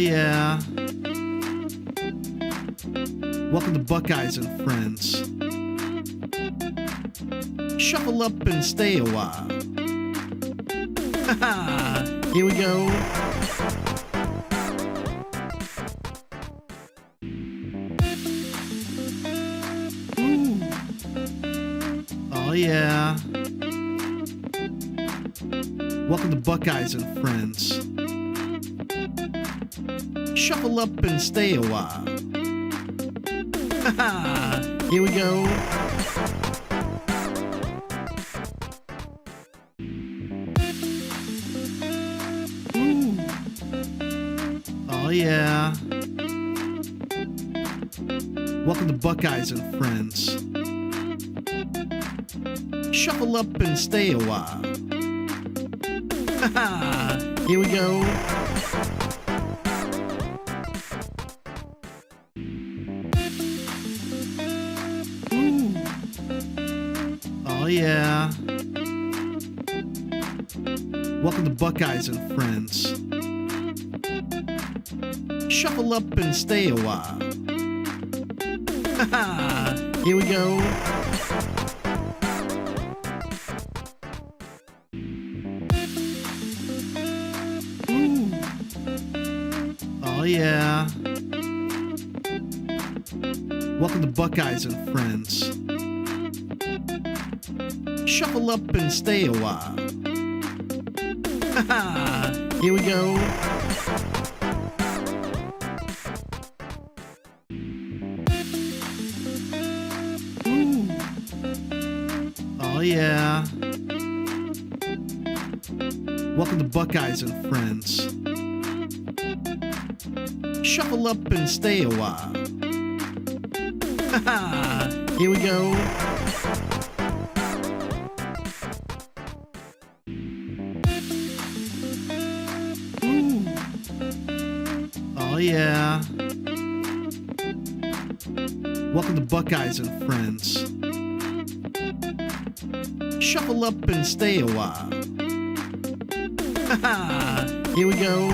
yeah. Welcome to Buckeyes and Friends. Shuffle up and stay a while. Here we go. Ooh. Oh yeah. Welcome to Buckeyes and Friends. Shuffle up and stay a while. Here we go. Ooh. Oh yeah. Welcome to Buckeyes and Friends. Shuffle up and stay a while. Here we go. Ooh. Oh yeah. Welcome to Buckeyes and Friends. Shuffle up and stay a while. Here we go. Ooh. Oh yeah. Welcome to Buckeyes and Friends. Shuffle up and stay a while. Here we go. Ooh. Oh yeah. Welcome to Buckeyes and Friends. Shuffle up and stay a while. Here we go. Ooh. Oh yeah. Welcome to Buckeyes and Friends. Shuffle up and stay a while. Here we go.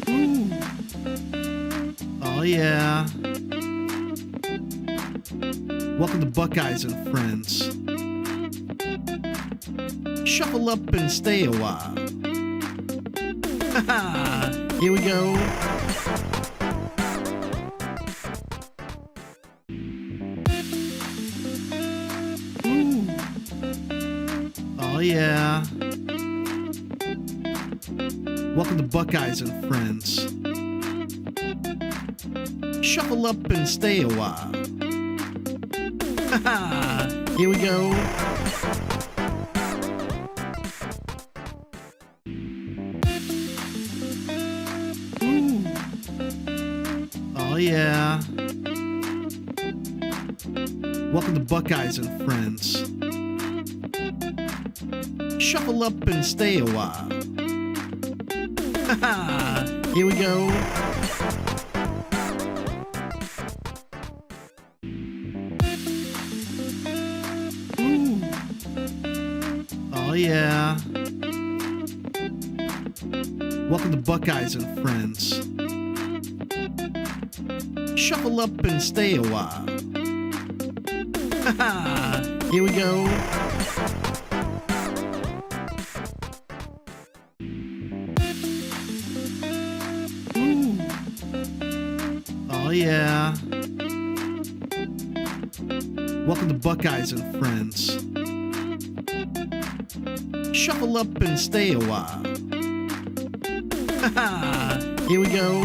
Ooh. Oh yeah. Welcome to Buckeyes and Friends. Shuffle up and stay a while. Here we go. Ooh. Oh yeah. Welcome to Buckeyes and Friends. Shuffle up and stay a while. Here we go. Ooh. Oh yeah. Welcome to Buckeyes and Friends. Shuffle up and stay a while. Here we go. Ooh. Oh yeah. Welcome to Buckeyes and Friends. Shuffle up and stay a while. Here we go. Ooh. Oh yeah. Welcome to Buckeyes and Friends. Shuffle up and stay a while. Here we go.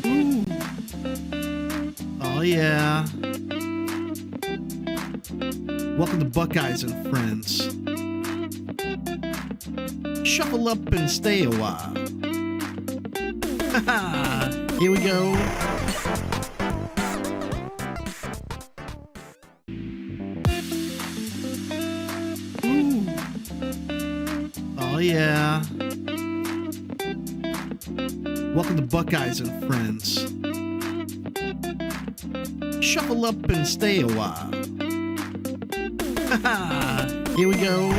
Ooh. Oh yeah. Welcome to Buckeyes and Friends. Shuffle up and stay a while. Here we go. Ooh. Oh yeah. Welcome to Buckeyes and Friends. Shuffle up and stay a while. Here we go.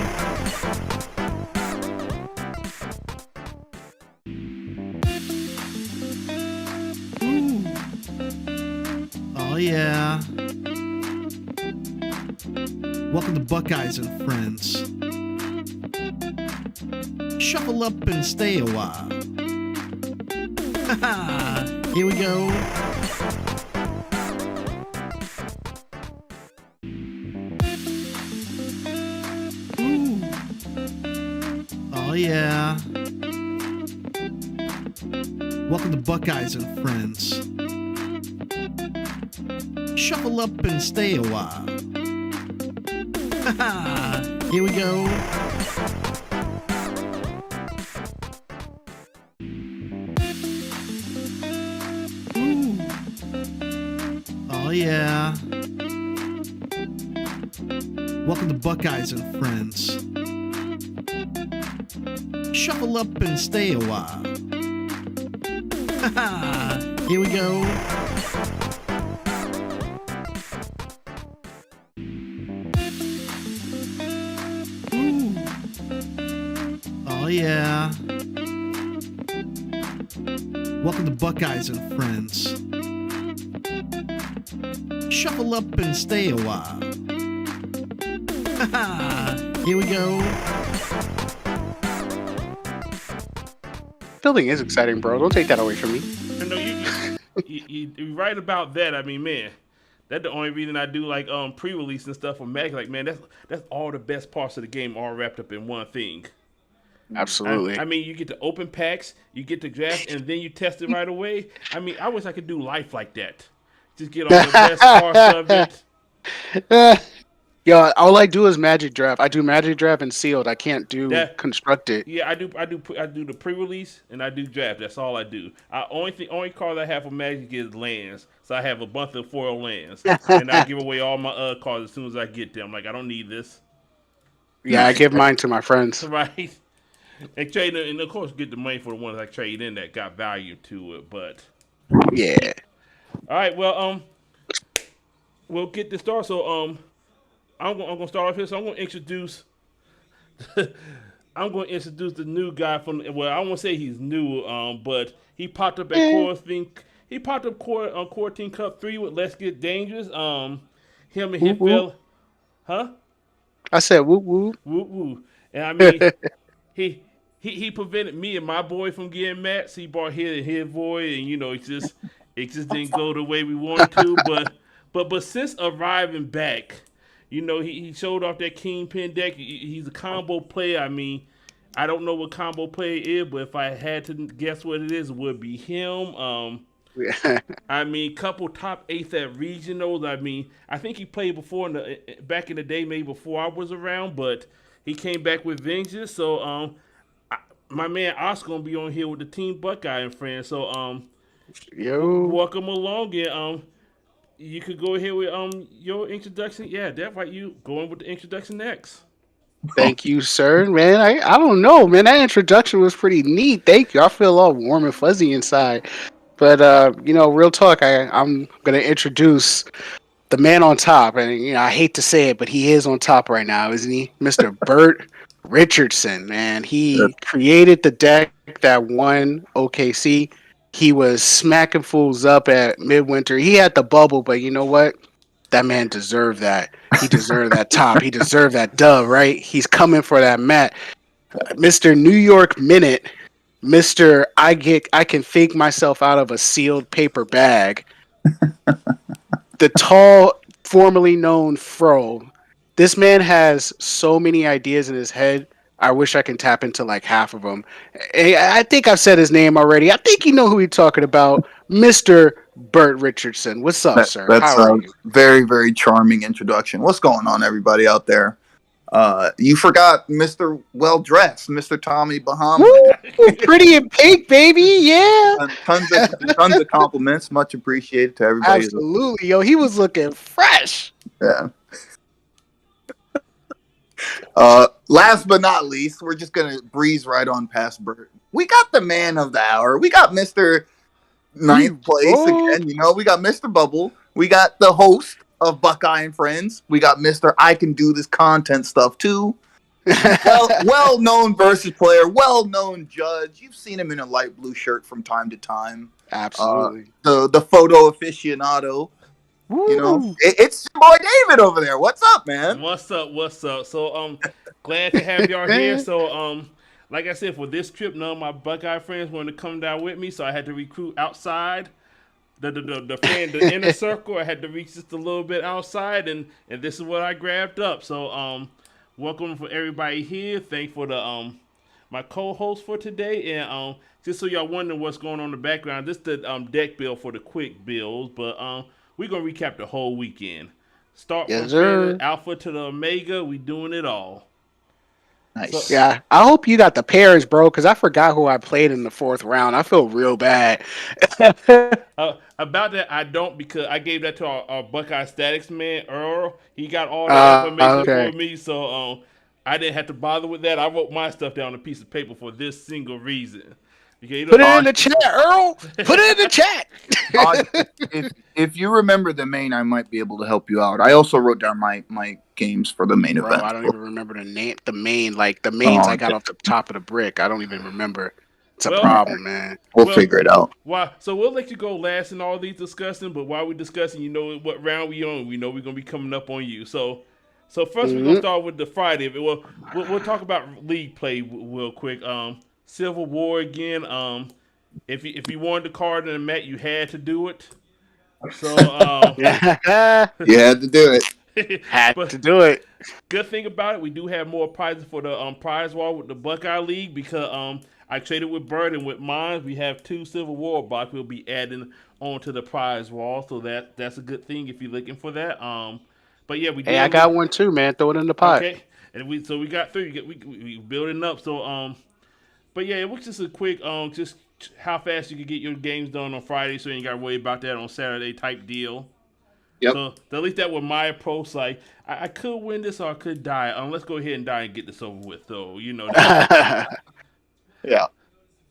Ooh. Oh yeah. Welcome to Buckeyes and Friends. Shuffle up and stay a while. Here we go. Ooh. Oh yeah. Welcome to Buckeyes and Friends. Shuffle up and stay a while. Here we go. Ooh. Oh yeah. Welcome to Buckeyes and Friends. Shuffle up and stay a while. Here we go. Ooh. Oh yeah. Welcome to Buckeyes and Friends. Shuffle up and stay a while. Here we go. Building is exciting, bro. Don't take that away from me. No, you're right about that. I mean, man, that's the only reason I do like pre-release and stuff for Mag. Like, man, that's all the best parts of the game all wrapped up in one thing. Absolutely. I mean, you get to open packs, you get to draft, and then you test it right away. I mean, I wish I could do life like that. Just get all the best parts of it. Yo, all I do is Magic Draft. I do Magic Draft and Sealed. I can't do Constructed. Yeah, I do the pre-release and I do draft. That's all I do. Only card I have for Magic is lands. So I have a bunch of foil lands, and I give away all my cards as soon as I get them. Like, I don't need this. Yeah, I give mine to my friends. Right. And trade, and of course, get the money for the ones I trade in that got value to it. But yeah. All right. Well, we'll get this started. So I'm gonna start off here. So I'm gonna introduce. I'm going to introduce the new guy from. Well, I won't say he's new, but he popped up at Core Thing. He popped up on Core Team Cup 3 with Let's Get Dangerous. Him and him fell, huh? I said woo woo. Woo woo. And I mean, he prevented me and my boy from getting mats. He brought his boy, and you know, it just didn't go the way we wanted to. But since arriving back. You know, he showed off that Kingpin deck. He's a combo player. I mean, I don't know what combo player is, but if I had to guess what it is, it would be him. I mean, couple top 8s at regionals. I mean, I think he played before back in the day, maybe before I was around, but he came back with vengeance. So, my man Oscar gonna be on here with the Team Buckeye and friends. So, yo, welcome along, and you could go ahead with your introduction. Yeah, that's right. You going with the introduction next. Thank you, sir. Man, I don't know, man. That introduction was pretty neat. Thank you. I feel all warm and fuzzy inside. But you know, real talk. I'm gonna introduce the man on top, and you know, I hate to say it, but he is on top right now, isn't he, Mr. Burt Richardson? Man, he created the deck that won OKC. He was smacking fools up at Midwinter. He had the bubble, but you know what? That man deserved that. He deserved that top. He deserved that dub, right? He's coming for that mat. Mr. New York Minute, Mr. I can fake myself out of a sealed paper bag. The tall, formerly known Fro. This man has so many ideas in his head. I wish I can tap into like half of them. I think I've said his name already. I think you know who we're talking about, Mr. Burt Richardson. What's up, sir? That's How are you? Very, very charming introduction. What's going on, everybody out there? You forgot Mr. Well Dressed, Mr. Tommy Bahama. Woo, pretty in pink, baby. Yeah. Tons of compliments. Much appreciated to everybody. Absolutely, yo. He was looking fresh. Yeah. Last but not least, we're just gonna breeze right on past Burt. We got the man of the hour. We got Mr. Ninth place again. You know, we got Mr. Bubble. We got the host of Buckeye and Friends. We got Mr. I Can Do This Content Stuff Too. Well-known versus player, well-known judge. You've seen him in a light blue shirt from time to time. Absolutely. The photo aficionado. Woo. You know, it's your boy David over there. What's up, man? What's up? What's up? So glad to have y'all here. So like I said, for this trip, none of my Buckeye friends wanted to come down with me, so I had to recruit outside the inner circle. I had to reach just a little bit outside, and this is what I grabbed up. So welcome for everybody here. Thank for the my co-host for today, and just so y'all wondering what's going on in the background, this is the deck build for the quick builds, but we're gonna recap the whole weekend. Start Yes, from sir. Alpha to the Omega. We doing it all. Nice. Yeah, I hope you got the pairs, bro, because I forgot who I played in the 4th round. I feel real bad. About that, I don't, because I gave that to our Buckeye Statics man, Earl. He got all that information Okay. for me, so I didn't have to bother with that. I wrote my stuff down on a piece of paper for this single reason. Because, you know, Put it in the chat, Earl. Put it in the chat. If you remember the main, I might be able to help you out. I also wrote down my games for the main Bro, event. I don't even remember the name. The mains I got Oh, off the top of the brick. I don't even remember. It's a Well- problem, man. We'll figure it out. So we'll let you go last in all these discussing, but while we're discussing, you know what round we on. We know we're gonna be coming up on you. So first we're gonna start with the Friday. We'll talk about league play real quick. Civil War again. If you wanted the card in the mat, you had to do it. So You had to do it. Had but to do it. good thing about it, we do have more prizes for the prize wall with the Buckeye League, because I traded with Burt, and with mine we have 2 Civil War box we'll be adding onto the prize wall, so that's a good thing if you're looking for that. But yeah, we Hey, I got one too, man. Throw it in the pot. okay, and we got 3. We building up. So but yeah, it was just a quick just how fast you could get your games done on Friday, so you ain't got to worry about that on Saturday type deal. Yep. So at least that was my approach. Like I could win this or I could die. Let's go ahead and die and get this over with. So you know. Yeah,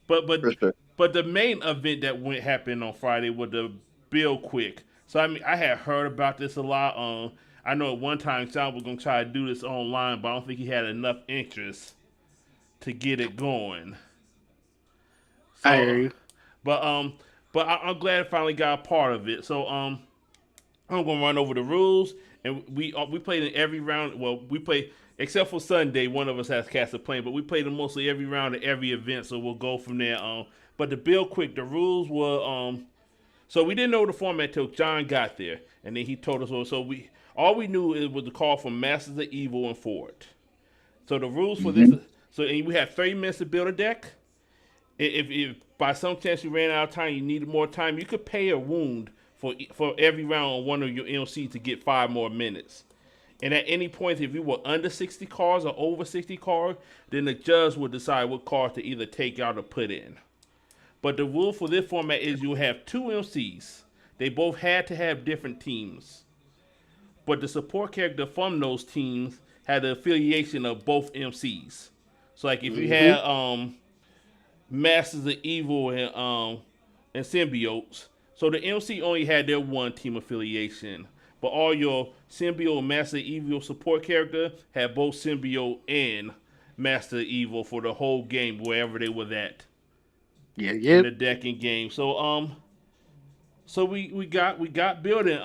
But for sure. but the main event that happened on Friday was the Bill Quick. So I mean, I had heard about this a lot. I know at one time John was gonna try to do this online, but I don't think he had enough interest to get it going. So, I hear you. But I'm glad I finally got a part of it. So I'm gonna run over the rules, and we played in every round. Well, we played except for Sunday. One of us has cast a plane, but we played in mostly every round of every event. So we'll go from there. But the Bill Quick, the rules were so we didn't know the format till John got there, and then he told us. So all we knew it was the call from Masters of Evil and Ford. So the rules for this. So and we have 30 minutes to build a deck. If by some chance you ran out of time, you needed more time, you could pay a wound for every round on one of your MC to get 5 more minutes. And at any point, if you were under 60 cards or over 60 cards, then the judge will decide what cards to either take out or put in. But the rule for this format is you'll have 2 MCs. They both had to have different teams. But the support character from those teams had the affiliation of both MCs. So like if you had Masters of Evil and Symbiotes, so the MC only had their one team affiliation, but all your Symbiote and Master of Evil support character had both Symbiote and Master of Evil for the whole game, wherever they were at in the decking game. So so we got building.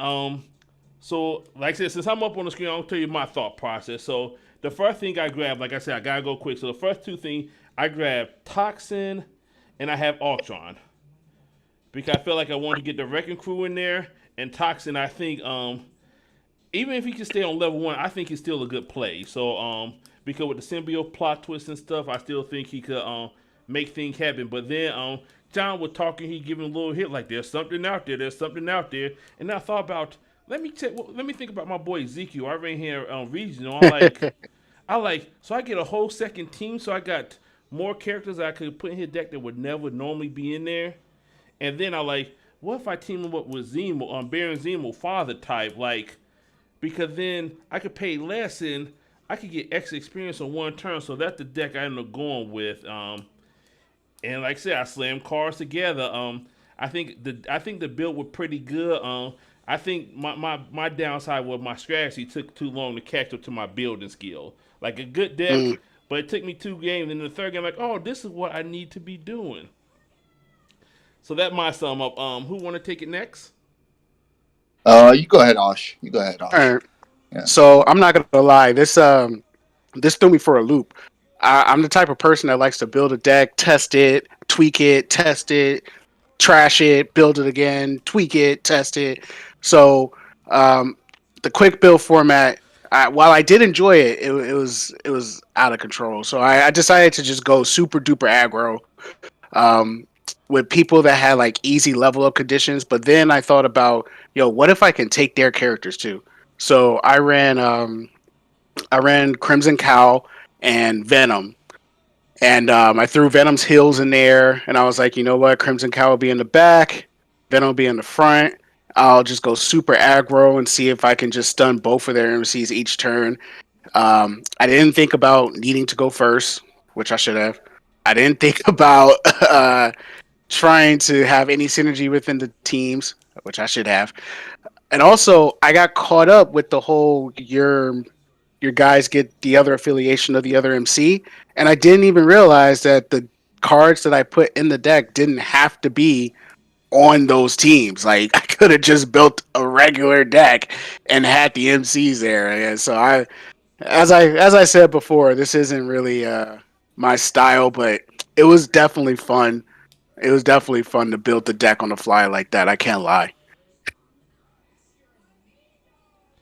So like I said, since I'm up on the screen, I'll tell you my thought process. So the first thing I grabbed, like I said, I gotta go quick. So the first 2 things I grabbed Toxin and I have Ultron, because I felt like I wanted to get the Wrecking Crew in there. And Toxin, I think, even if he can stay on level 1, I think he's still a good play. So, because with the symbiote plot twist and stuff, I still think he could make things happen. But then John was talking, he giving a little hit like, there's something out there, And I thought about, let me think about my boy Ezekiel. I ran here regional. So I get a whole second team, so I got more characters I could put in his deck that would never normally be in there. And then what if I team him up with Zemo, Baron Zemo, father type, because then I could pay less and I could get extra experience on one turn. So that's the deck I ended up going with. And like I said, I slammed cards together. I think the build was pretty good. I think my downside was my strategy took too long to catch up to my building skill. Like a good deck, but it took me 2 games. And in the third game, like, oh, this is what I need to be doing. So that might sum up. Who want to take it next? You go ahead, Osh. You go ahead, Osh. All right. Yeah. So I'm not gonna lie. This threw me for a loop. I'm the type of person that likes to build a deck, test it, tweak it, test it, trash it, build it again, tweak it, test it. So the quick build format, while I did enjoy it, it was out of control. So I decided to just go super duper aggro with people that had like easy level up conditions. But then I thought about, what if I can take their characters too? So I ran Crimson Cow and Venom. And I threw Venom's heels in there, and I was like, you know what? Crimson Cow will be in the back, Venom will be in the front. I'll just go super aggro and see if I can just stun both of their MCs each turn. I didn't think about needing to go first, which I should have. I didn't think about trying to have any synergy within the teams, which I should have. And also, I got caught up with the whole your guys get the other affiliation of the other MC, and I didn't even realize that the cards that I put in the deck didn't have to be on those teams. Like I could have just built a regular deck and had the MCs there. And so as I said before, this isn't really my style, but it was definitely fun. It was definitely fun to build the deck on the fly like that. I can't lie.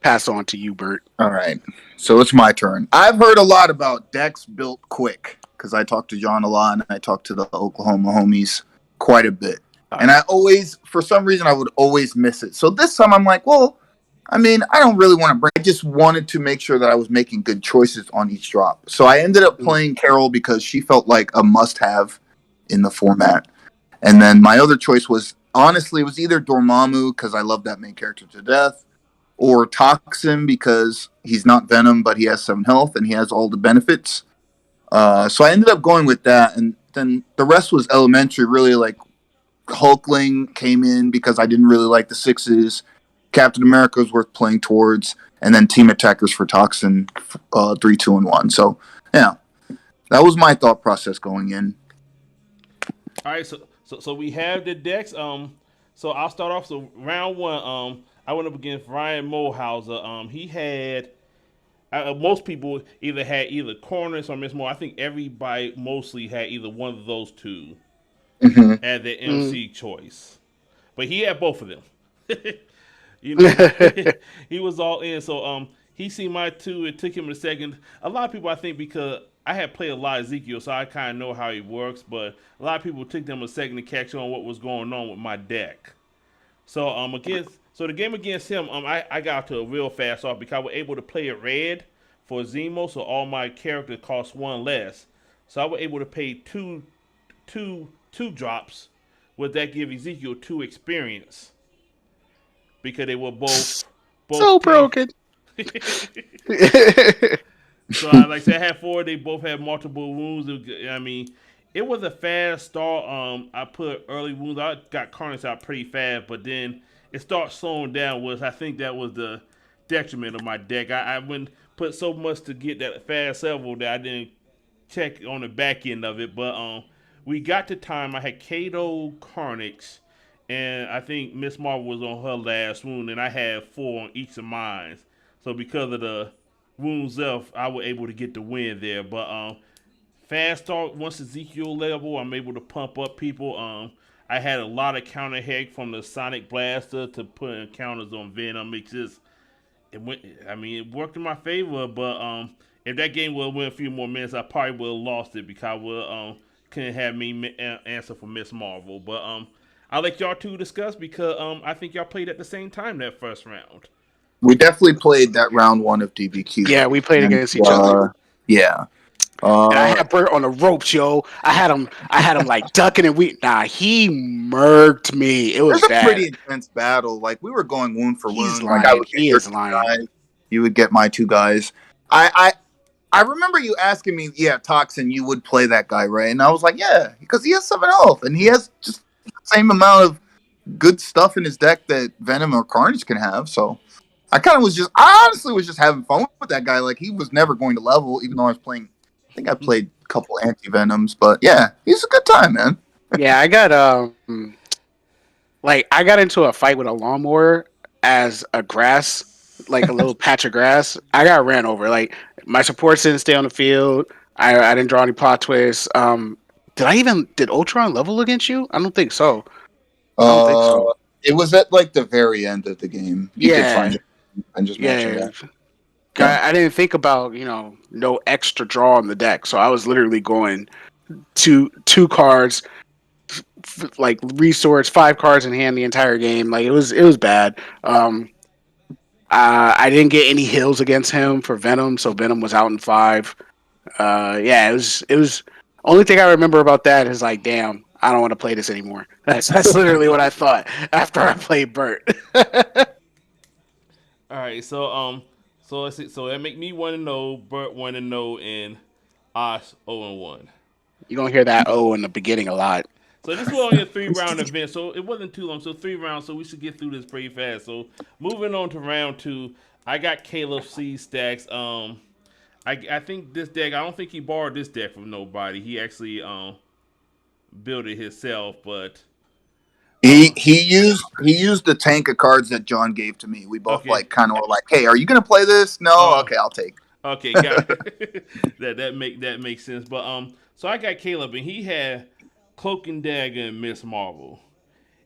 Pass on to you, Burt. All right. So it's my turn. I've heard a lot about decks built quick because I talked to John a lot and I talked to the Oklahoma homies quite a bit. And I always, for some reason, I would always miss it. So this time I'm like, well, I mean, I don't really want to bring. I just wanted to make sure that I was making good choices on each drop. So I ended up playing Carol because she felt like a must-have in the format. And then my other choice was, honestly, it was either Dormammu because I love that main character to death, or Toxin because he's not Venom, but he has 7 health and he has all the benefits. So I ended up going with that. And then the rest was elementary, really. Like Hulkling came in because I didn't really like the 6s. Captain America was worth playing towards. And then Team Attackers for Toxin, 3, 2, and 1. So, yeah, that was my thought process going in. All right, so we have the decks. So I'll start off. So round 1, I went up against Ryan Mohauser. He had most people had either Corners or Miss Moore. I think everybody mostly had either one of those two as their MC choice, but he had both of them. He was all in. So he seen my 2. It took him a second. A lot of people, I think, because I had played a lot of Ezekiel, so I kind of know how he works. But a lot of people took them a second to catch on what was going on with my deck. So the game against him, I got to a real fast off because I was able to play it red for Zemo, so all my characters cost 1 less. So I was able to pay two drops. Would that give Ezekiel 2 experience? Because they were both so broken. So like I said, I had 4. They both had multiple wounds. I mean, it was a fast start. I put early wounds. I got Carnage out pretty fast, but then it starts slowing down. I think that was the detriment of my deck. I wouldn't put so much to get that fast level that I didn't check on the back end of it. But we got the time. I had Kato, Carnage, and I think Miss Marvel was on her last wound, and I had 4 on each of mine. So because of the wounds left, I was able to get the win there. But fast start, once Ezekiel level, I'm able to pump up people. I had a lot of counter heck from the Sonic Blaster to put counters on Venom. It worked in my favor, but if that game would have went a few more minutes, I probably would have lost it because I couldn't have me answer for Miss Marvel. But I'll let y'all 2 discuss because I think y'all played at the same time that first round. We definitely played that round 1 of DBQ. Yeah, we played against each other. Yeah. And I had Burt on the ropes, yo. I had him like ducking and he murked me. It was a pretty intense battle. Like we were going wound for wound. Lying. Like I would get your 2 guys. You would get my 2 guys. I remember you asking me, Toxin, you would play that guy, right? And I was like, yeah, because he has 7 health and he has just the same amount of good stuff in his deck that Venom or Carnage can have. So I honestly was just having fun with that guy. Like he was never going to level, even though I was playing. I think I played a couple anti Venoms, but yeah, he's a good time, man. Yeah, I got I got into a fight with a lawnmower as a grass, like a little patch of grass. I got ran over. Like my supports didn't stay on the field. I didn't draw any plot twists. Did Ultron level against you? I don't think so. I don't think so. It was at like the very end of the game. You could find it and just mention Yeah. that. I didn't think about, no extra draw on the deck. So I was literally going two cards, like resource, 5 cards in hand the entire game. Like it was bad. I didn't get any heals against him for Venom, so Venom was out in 5. Yeah, it was only thing I remember about that is like, damn, I don't want to play this anymore. That's literally what I thought after I played Burt. All right, so let's see. So that make me 1-0, Burt 1-0, and Osh 0-1. You're gonna hear that O in the beginning a lot. So this was only a 3-round event, so it wasn't too long. So 3 rounds, so we should get through this pretty fast. So moving on to round 2, I got Caleb C stacks. I think this deck. I don't think he borrowed this deck from nobody. He actually built it himself, but He used the tank of cards that John gave to me. We both kind of were like, "Hey, are you gonna play this?" No, okay, I'll take. Okay, got it. that makes sense. But so I got Caleb, and he had Cloak and Dagger and Miss Marvel.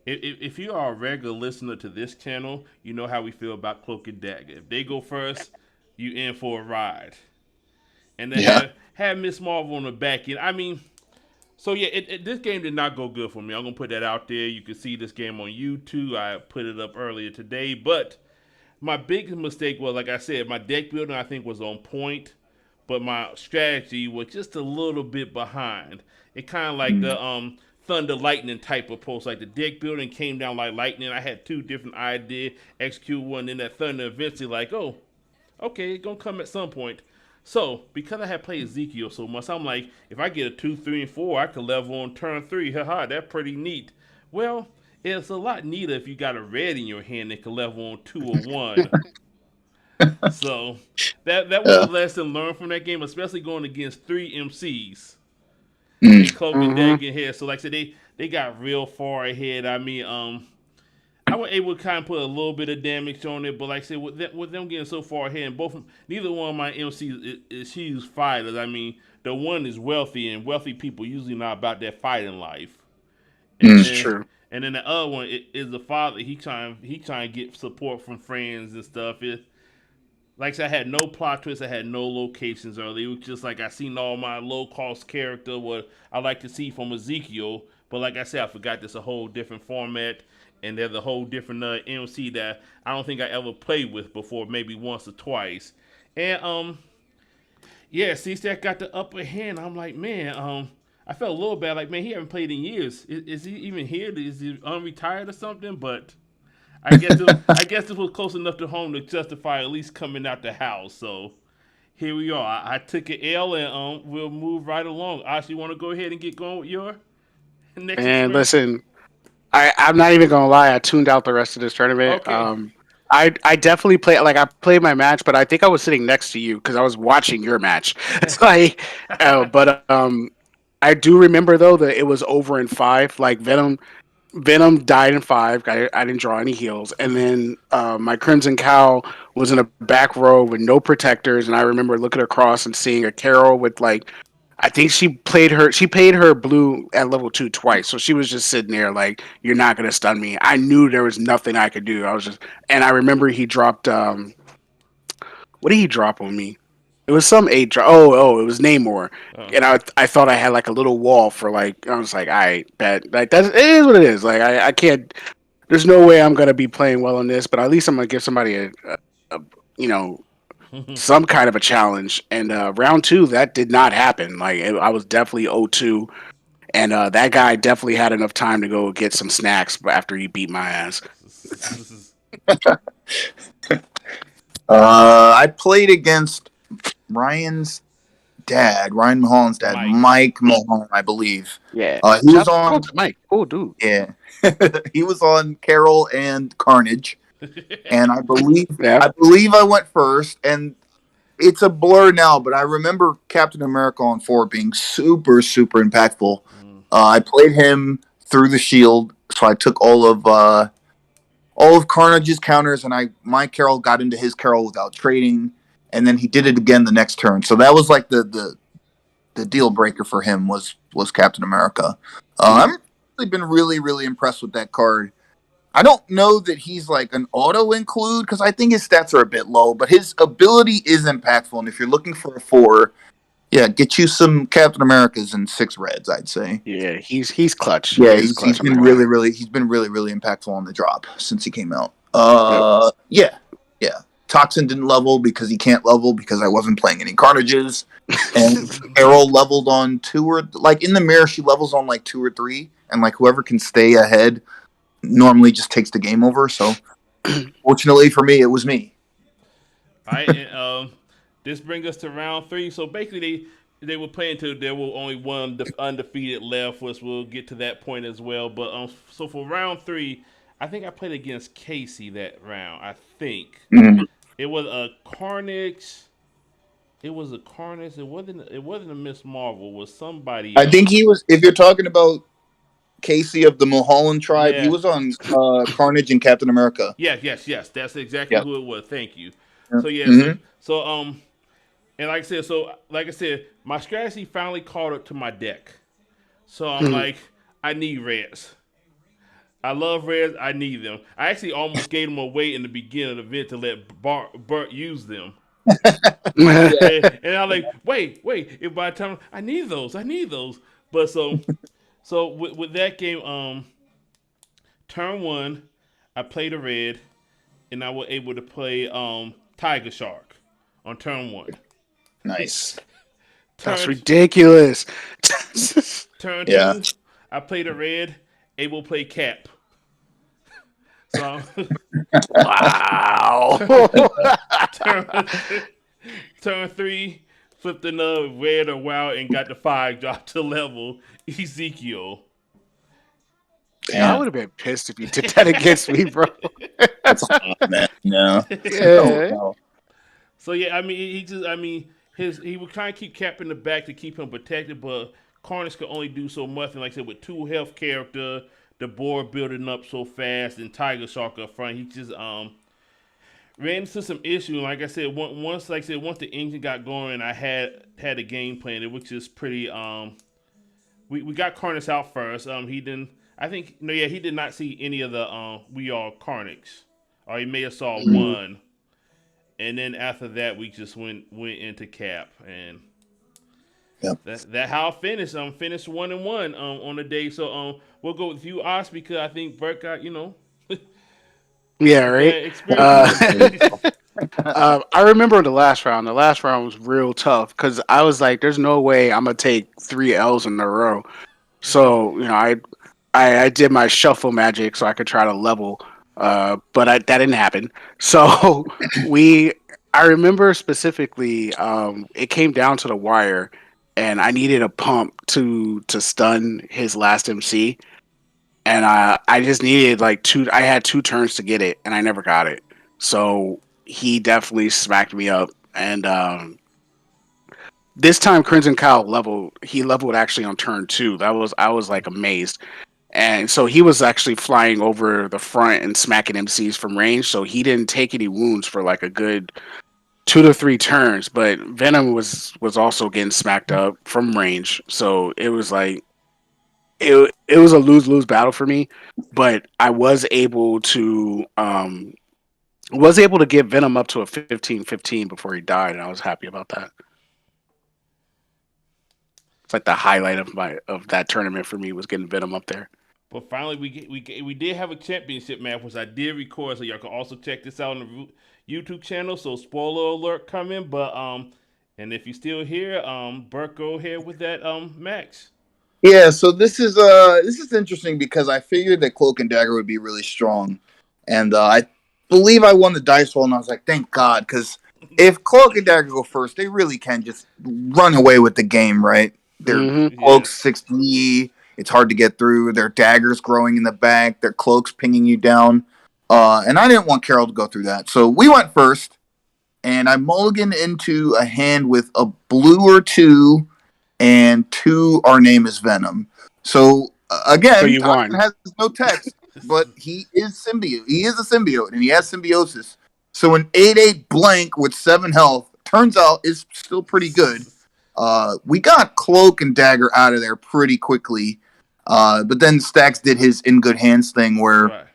If you are a regular listener to this channel, you know how we feel about Cloak and Dagger. If they go first, you in for a ride. And then have Miss Marvel on the back end. I mean, so yeah, this game did not go good for me. I'm gonna put that out there. You can see this game on YouTube. I put it up earlier today. But my biggest mistake was, like I said, my deck building I think was on point, but my strategy was just a little bit behind. It kind of like the thunder lightning type approach. Like the deck building came down like lightning. I had 2 different ideas, execute one, then that thunder eventually like, oh, okay, it's gonna come at some point. So, because I had played Ezekiel so much, I'm like, if I get a 2, 3, and 4, I could level on turn 3. Haha, that's pretty neat. Well, it's a lot neater if you got a red in your hand that can level on 2 or 1. So, that was a lesson learned from that game, especially going against 3 MCs. They Cloak and Dagger ahead. So, like I said, they got real far ahead. I mean, I was able to kind of put a little bit of damage on it, but like I said, with them getting so far ahead, and neither one of my MCs is huge fighters. I mean, the one is wealthy, and wealthy people usually not about that fighting life. And True. And then the other one is the father. He trying to get support from friends and stuff. Like I said, I had no plot twists. I had no locations early. It was just like I seen all my low cost character, what I like to see from Ezekiel. But like I said, I forgot this a whole different format. And there's a whole different MC that I don't think I ever played with before, maybe once or twice. And C-Stack got the upper hand. I'm like, man, I felt a little bad. Like, man, he haven't played in years. Is he even here? Is he unretired or something? But I guess this was close enough to home to justify at least coming out the house. So here we are. I took an L, and we'll move right along. Ash, you want to go ahead and get going with your next? And listen. I'm not even gonna lie. I tuned out the rest of this tournament. Okay. I definitely I played my match, but I think I was sitting next to you because I was watching your match. It's like, I do remember though that it was over in 5. Like Venom died in 5. I didn't draw any heals, and then my Crimson Cow was in a back row with no protectors, and I remember looking across and seeing a Carol with I think she paid her blue at level 2 twice. So she was just sitting there like, you're not going to stun me. I knew there was nothing I could do. And I remember he dropped, what did he drop on me? It was some 8 drop. Oh, it was Namor. Oh. And I thought I had like a little wall for I was like, all right, bet. It is what it is. Like, I can't, there's no way I'm going to be playing well on this, but at least I'm going to give somebody some kind of a challenge. And round 2, that did not happen. I was definitely 0-2, and that guy definitely had enough time to go get some snacks after he beat my ass. I played against Ryan's dad, Ryan Mulholland's dad, Mike Mulholland, I believe. Yeah. He was on Mike. Oh, dude. Yeah. He was on Carol and Carnage. And I believe I went first, and it's a blur now, but I remember Captain America on 4 being super, super impactful. I played him through the shield, so I took all of Carnage's counters, and my Carol got into his Carol without trading, and then he did it again the next turn. So that was like the deal breaker for him was Captain America. I've really been really, really impressed with that card. I don't know that he's like an auto include because I think his stats are a bit low, but his ability is impactful. And if you're looking for a 4, yeah, get you some Captain Americas and 6 reds, I'd say. Yeah, he's clutch. Yeah, he's been really, really impactful on the drop since he came out. Yeah. Toxin didn't level because he can't level because I wasn't playing any Carnages. And Carol leveled on 2 or like in the mirror, she levels on like 2 or 3, and like whoever can stay ahead normally just takes the game over. So fortunately for me, it was me. All right, and, this brings us to round 3. So basically, they were playing till there were only one undefeated left, which we'll get to that point as well. But so for round 3, I think I played against Casey that round. I think it was a Carnage. It was a Carnage. It wasn't a Miss Marvel. It was somebody else. I think he was. If you're talking about Casey of the Mulholland tribe, he was on Carnage and Captain America. Yes. That's exactly who it was. Thank you. So and like I said, my strategy finally caught up to my deck. So I'm like, I need reds. I love reds. I need them. I actually almost gave them away in the beginning of the event to let Burt use them. and I'm like, wait. If by the time I need those. But so with that game, turn 1, I played a red, and I was able to play Tiger Shark on turn 1. Nice. That's ridiculous. Turn 2, I played a red, able to play Cap. So wow. Turn 3, flipped another red or wild and got the 5 drop to level Ezekiel. Damn. I would have been pissed if you did that against me, bro. That's hot, man. No. Yeah. So yeah, I mean, he would try and keep Cap in the back to keep him protected, but Carnage could only do so much. And like I said, with 2 health character, the board building up so fast, and Tiger Shark up front, he just ran into some issues. Like I said, once the engine got going, I had a game plan. It was just pretty. We got Carnage out first. He did not see any of the We Are Carnage, or he may have saw one, and then after that we just went into Cap, and that how I finished. Finished 1-1 on the day. So we'll go with you, Oz, because I think Burt got Yeah, right. I remember the last round. The last round was real tough because I was like, "There's no way I'm gonna take 3 L's in a row." So I did my shuffle magic so I could try to level, but that didn't happen. So I remember specifically, it came down to the wire, and I needed a pump to stun his last MC. And I just needed like 2. I had 2 turns to get it, and I never got it. So he definitely smacked me up. And this time, Crimson Cowl leveled. He leveled actually on turn 2. I was like amazed. And so he was actually flying over the front and smacking MCs from range. So he didn't take any wounds for like a good 2 to 3 turns. But Venom was also getting smacked up from range. So it was like. It was a lose-lose battle for me, but I was able to get Venom up to a 15-15 before he died, and I was happy about that. It's like the highlight of that tournament for me was getting Venom up there. But finally, we did have a championship match, which I did record, so y'all can also check this out on the YouTube channel. So spoiler alert coming, but and if you're still here, Burt, go ahead with that match. Yeah, so this is interesting because I figured that Cloak and Dagger would be really strong, and I believe I won the dice roll, and I was like, thank God, because if Cloak and Dagger go first, they really can just run away with the game, right? Their Cloak's Yes. 60. It's hard to get through. Their daggers growing in the back. Their Cloak's pinging you down. And I didn't want Carol to go through that. So we went first, and I mulliganed into a hand with a blue or two, and two, our name is Venom. So, again, So you Toxin won. has no text, but he is symbiote. He is a symbiote, and he has symbiosis. So an 8/8 blank with 7 health turns out is still pretty good. We got Cloak and Dagger out of there pretty quickly. But then Stacks did his in good hands thing where Right.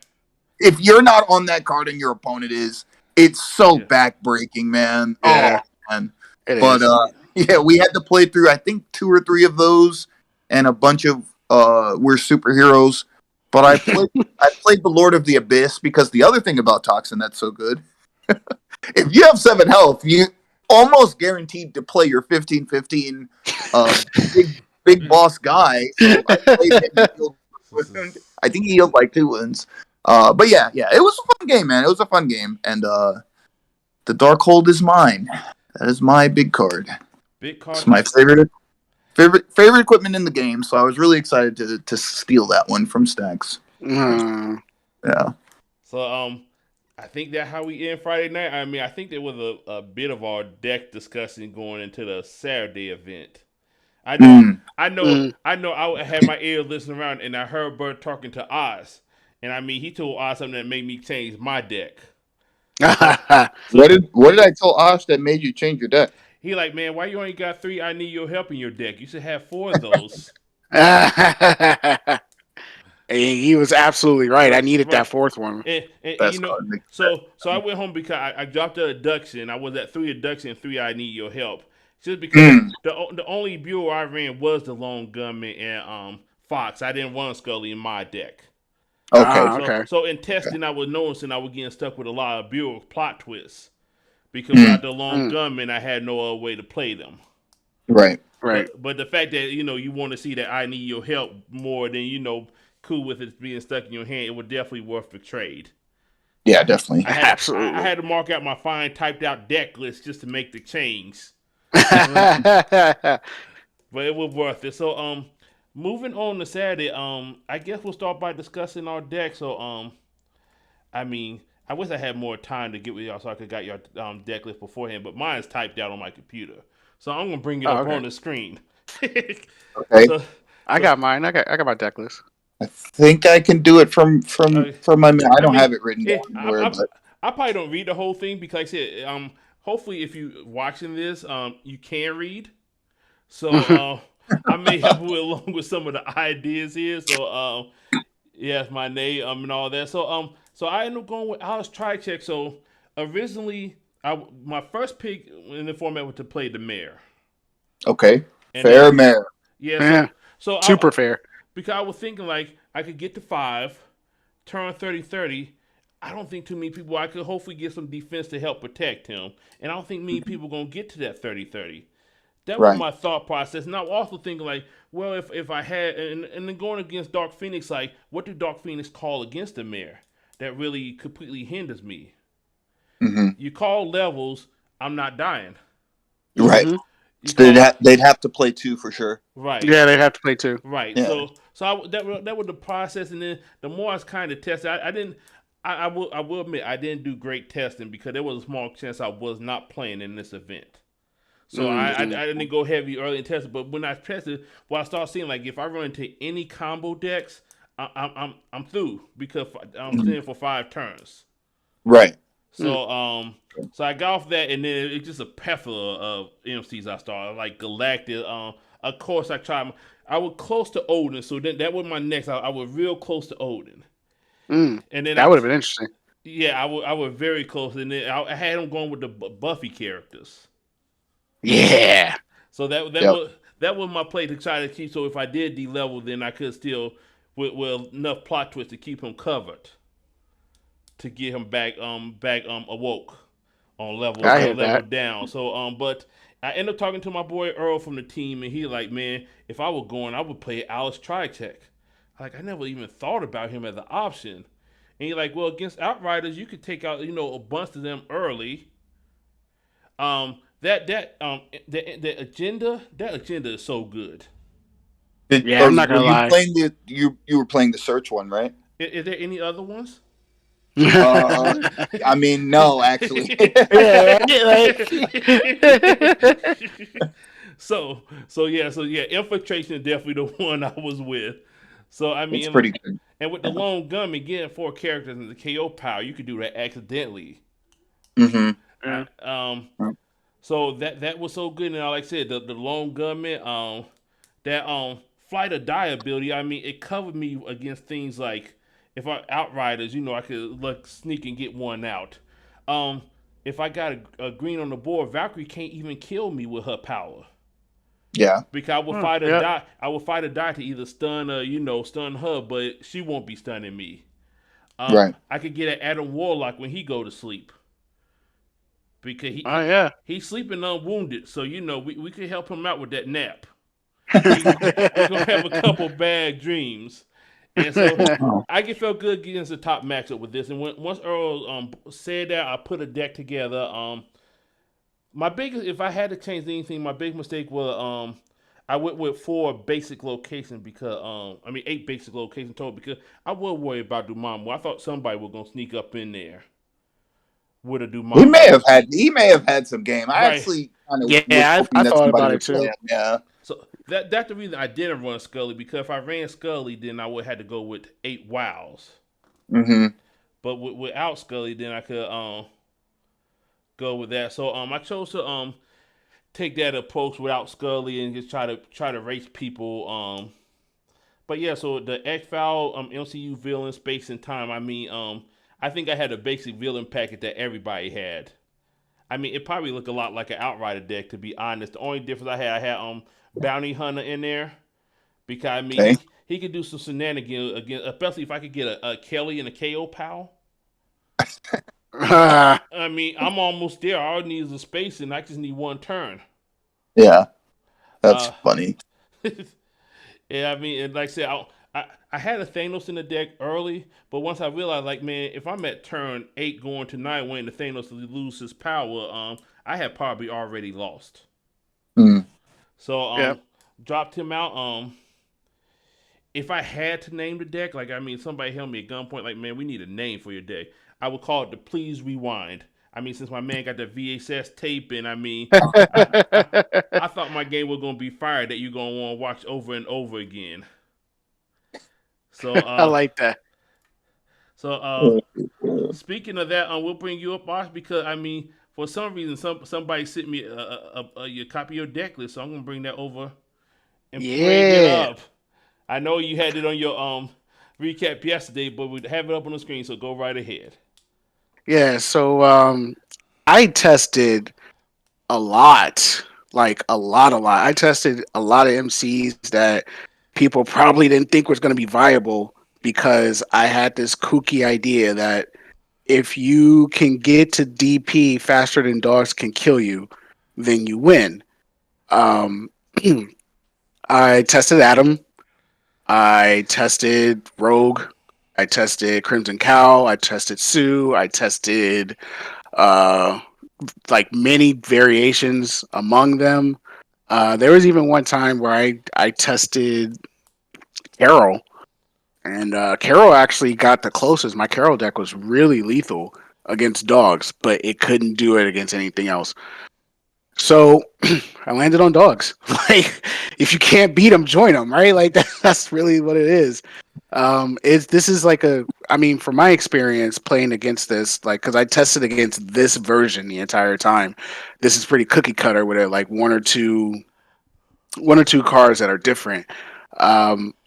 if you're not on that card and your opponent is, it's so Yeah. backbreaking, man. Yeah. Oh, man. It But is. yeah, we had to play through I think 2 or 3 of those and a bunch of we're superheroes. But I played the Lord of the Abyss because the other thing about Toxin that's so good, if you have 7 health, you almost guaranteed to play your 15/15 big boss guy. So I played him and healed I think he healed like 2 wounds. But yeah, it was a fun game, man. It was a fun game, and the Darkhold is mine. That is my big card. Big card. It's my favorite equipment in the game. So I was really excited to steal that one from Stacks. Yeah. So I think that how we end Friday night. I mean, I think there was a bit of our deck discussion going into the Saturday event. I know. I had my ear listening around, and I heard Burt talking to Oz, and I mean, he told Oz something that made me change my deck. What did I tell Osh that made you change your deck? He like, man, why you only got 3? I need your help in your deck. You should have 4 of those. He was absolutely right. I needed that 4th one. And That's you know, so I went home because I dropped a abduction. I was at 3 abduction and 3 I need your help. Just because the only bureau I ran was the Lone Gunman and Fox. I didn't run Scully in my deck. Okay. So in testing, I was noticing I was getting stuck with a lot of bureau plot twists because without the Lone Gunman, I had no other way to play them. Right. But the fact that you want to see that I need your help more than cool with it being stuck in your hand, it was definitely worth the trade. Yeah, definitely. Absolutely. I had to mark out my fine typed out deck list just to make the change. But it was worth it. So moving on to Saturday, I guess we'll start by discussing our deck. So I mean, I wish I had more time to get with y'all so I could got your deck list beforehand, but mine is typed out on my computer. So I'm gonna bring it up on the screen. Okay. I got mine. I got my deck list. I think I can do it from my. I don't have it written down anywhere, but I probably don't read the whole thing because, like I said, hopefully, if you watching this, you can read. So I may help you along with some of the ideas here. So yes, my name and all that. So I ended up going with Alice Tricheck. So originally, my first pick in the format was to play the mayor. Okay, and fair then, mayor. Yeah. So super fair. Because I was thinking like I could get to 5, turn 30-30. I don't think too many people. I could hopefully get some defense to help protect him, and I don't think many people gonna get to that 30-30. That was my thought process, and I was also thinking like, well, if I had and then going against Dark Phoenix, like what do Dark Phoenix call against the mayor that really completely hinders me? Mm-hmm. You call levels, I'm not dying. Right. So they'd have to play 2 for sure. Right. Yeah, they'd have to play 2. Right. Yeah. So that was the process, and then the more I was kind of testing, I will admit I didn't do great testing because there was a small chance I was not playing in this event. So I didn't go heavy early in testing, but when I tested, I started seeing like if I run into any combo decks, I'm through because I'm staying for 5 turns. Right. So so I got off that, and then it's just a plethora of MCs I started like Galactic. Of course, I was close to Odin, so then that was my next. I was real close to Odin. And then that would have been interesting. Yeah, I was very close, and then I had him going with the Buffy characters. Yeah. So that was my play to try to keep. So if I did de-level, then I could still with enough plot twists to keep him covered to get him back awoke on level down. So but I ended up talking to my boy Earl from the team, and he like, man, if I were going, I would play Alice Tricheck. Like I never even thought about him as an option. And he's like, well, against Outriders, you could take out a bunch of them early. The agenda is so good. Yeah, I'm not Were gonna you lie. playing you were playing the search one, right? Is there any other ones? Uh, I mean, no, actually. Yeah, right? So yeah, infiltration is definitely the one I was with. So I It's mean, pretty good. and with the lone gun and getting 4 characters in the KO power, you could do that accidentally. Mm-hmm. Yeah. So that was so good. And like I said, the lone gunman, that flight or die ability. I mean, it covered me against things like if I outriders, I could like sneak and get one out. Um, if I got a green on the board, Valkyrie can't even kill me with her power Yeah. because I would Huh, fight a yeah. die. I would fight a die to either stun or stun her, but she won't be stunning me. Right. I could get an Adam Warlock when he go to sleep because Oh yeah. he's sleeping unwounded, so we could help him out with that nap. He gonna have a couple bad dreams, and so Oh. I get felt good against the top matchup with this. And once Earl said that, I put a deck together. My biggest, if I had to change anything, my big mistake was I went with 4 basic locations because 8 basic locations total because I was worried about Dumamo. I thought somebody was gonna sneak up in there with a He may Dumamo. have had some game. I Right. actually kind of Yeah, was I hoping that thought somebody about it would play too. him. Yeah. So that's the reason I didn't run Scully because if I ran Scully, then I would have to go with 8 wows. Mm-hmm. But without Scully, then I could go with that. So I chose to take that approach without Scully and just try to race people. But yeah, so the X File MCU villain space and time. I mean, I think I had a basic villain packet that everybody had. I mean, it probably looked a lot like an Outrider deck to be honest. The only difference I had Bounty Hunter in there because I mean Okay. he could do some shenanigans again, especially if I could get a Kelly and a KO pal. I mean, I'm almost there. All I need is a space, and I just need one turn. Yeah. That's Uh, funny. yeah, I mean, and like I said, I had a Thanos in the deck early, but once I realized, like, man, if I'm at turn 8 going to 9, waiting the Thanos to lose his power, I had probably already lost. Mm. So, Yeah. dropped him out. If I had to name the deck, like, I mean, somebody held me at gunpoint, like, man, we need a name for your deck. I would call it the Please Rewind. I mean, since my man got the VHS tape, and I mean, I thought my game was gonna be fire that you're gonna want to watch over and over again. So, I like that. speaking of that, we'll bring you up, Boss, because I mean, for some reason, somebody sent me a copy of your deck list, so I'm gonna bring that over and bring it Yeah. up. I know you had it on your recap yesterday, but we have it up on the screen, so go right ahead. Yeah, so I tested a lot, like a lot. I tested a lot of MCs that people probably didn't think was going to be viable because I had this kooky idea that if you can get to DP faster than dogs can kill you, then you win. Um, I tested Adam. I tested Rogue. I tested Crimson Cow. I tested Sue. I tested uh, like many variations among them. There was even one time where I tested Carol, and Carol actually got the closest. My Carol deck was really lethal against dogs, but it couldn't do it against anything else. So I landed on dogs. Like, if you can't beat them, join them, right? Like that's really what it is. This is like I mean, from my experience playing against this, like, because I tested against this version the entire time. This is pretty cookie cutter with it, like one or two cards that are different.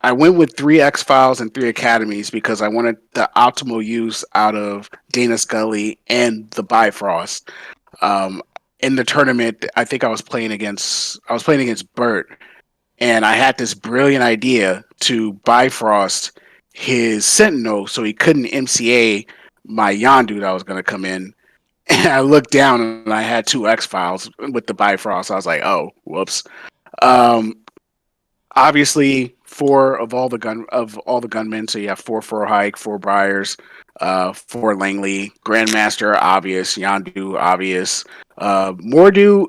I went with 3 X Files and 3 Academies because I wanted the optimal use out of Dana Scully and the Bifrost. Um, in the tournament, I think I was playing against Burt, and I had this brilliant idea to Bifrost his Sentinel so he couldn't MCA my Yondu that was going to come in. And I looked down and I had 2 X Files with the Bifrost. I was like, oh, whoops. Um, Obviously, four of all the gunmen. So you have four Hike, four Briars, four Langley, Grandmaster obvious, Yondu obvious, Mordu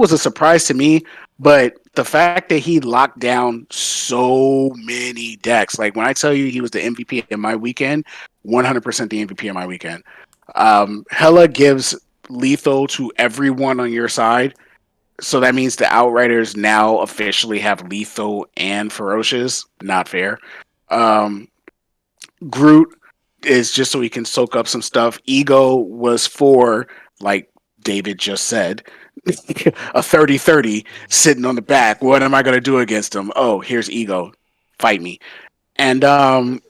was a surprise to me, but the fact that he locked down so many decks, like when I tell you he was the MVP in my weekend, 100% the MVP in my weekend. Hella gives lethal to everyone on your side. So that means the Outriders now officially have lethal and ferocious. Not fair. Groot is just so he can soak up some stuff. Ego was for, like David just said, a 30-30 sitting on the back. What am I going to do against him? Oh, here's Ego. Fight me. And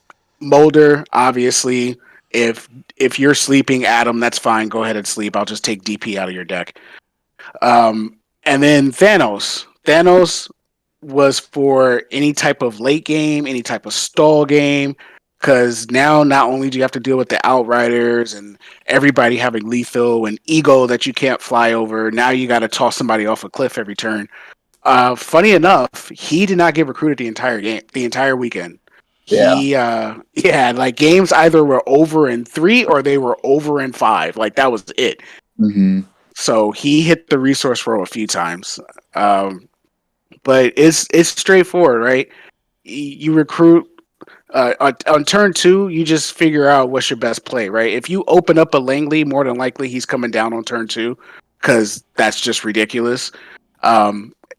Mulder, obviously, if you're sleeping, Adam, that's fine. Go ahead and sleep. I'll just take DP out of your deck. And then Thanos. Thanos was for any type of late game, any type of stall game, because now not only do you have to deal with the Outriders and everybody having lethal and Ego that you can't fly over, now you got to toss somebody off a cliff every turn. Funny enough, he did not get recruited the entire weekend. Yeah. Like games either were over in 3 or they were over in 5. Like that was it. Mm-hmm. So he hit the resource row a few times. But it's straightforward, right? You recruit on turn 2, you just figure out what's your best play, right? If you open up a Langley, more than likely he's coming down on turn 2 because that's just ridiculous.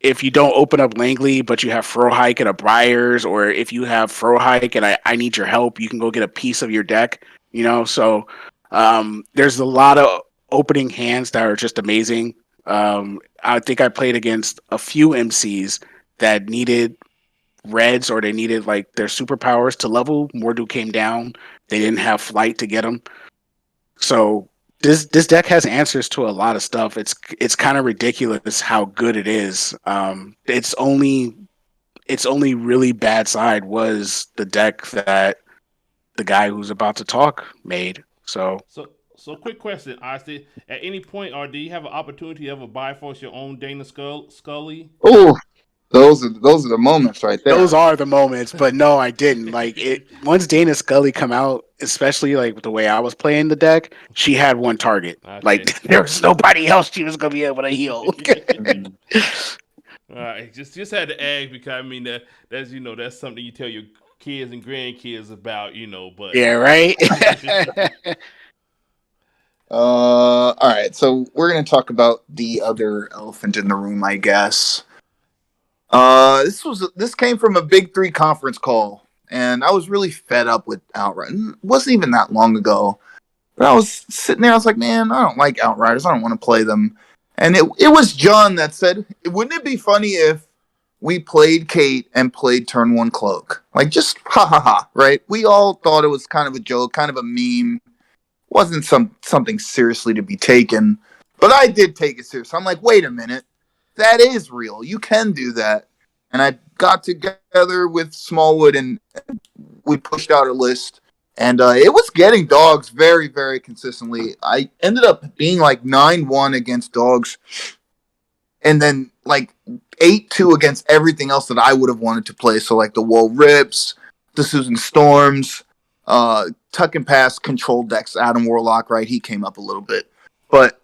If you don't open up Langley, but you have Frohike and a Briars, or if you have Frohike and I need your help, you can go get a piece of your deck, So there's a lot of opening hands that are just amazing. I think I played against a few MCs that needed reds or they needed like their superpowers to level. Mordu came down. They didn't have flight to get them. So this deck has answers to a lot of stuff. It's kind of ridiculous how good it is. Its only really bad side was the deck that the guy who's about to talk made. So quick question, Austin. At any point, or do you have an opportunity to ever buy for your own Dana Scully? Oh, those are the moments right there. Those are the moments, but no, I didn't. Like it once Dana Scully come out, especially like the way I was playing the deck, she had one target. Okay. Like there was nobody else she was gonna be able to heal. All right, just had to ask because I mean that's something you tell your kids and grandkids about, But yeah, right. All right, so we're gonna talk about the other elephant in the room, I guess. This came from a Big 3 conference call, and I was really fed up with Outright. It wasn't even that long ago, but I was sitting there. I was like, man, I don't like Outriders. I don't want to play them. And it was John that said, wouldn't it be funny if we played Kate and played turn 1 Cloak? Like, just ha ha ha, right? We all thought it was kind of a joke, kind of a meme. Wasn't something seriously to be taken, but I did take it serious. I'm like, wait a minute, that is real. You can do that. And I got together with Smallwood and we pushed out a list, and it was getting dogs very, very consistently. I ended up being like 9-1 against dogs, and then like 8-2 against everything else that I would have wanted to play. So like the Woe Rips, the Susan Storms, Tuck and Pass control decks. Adam Warlock, right? He came up a little bit, but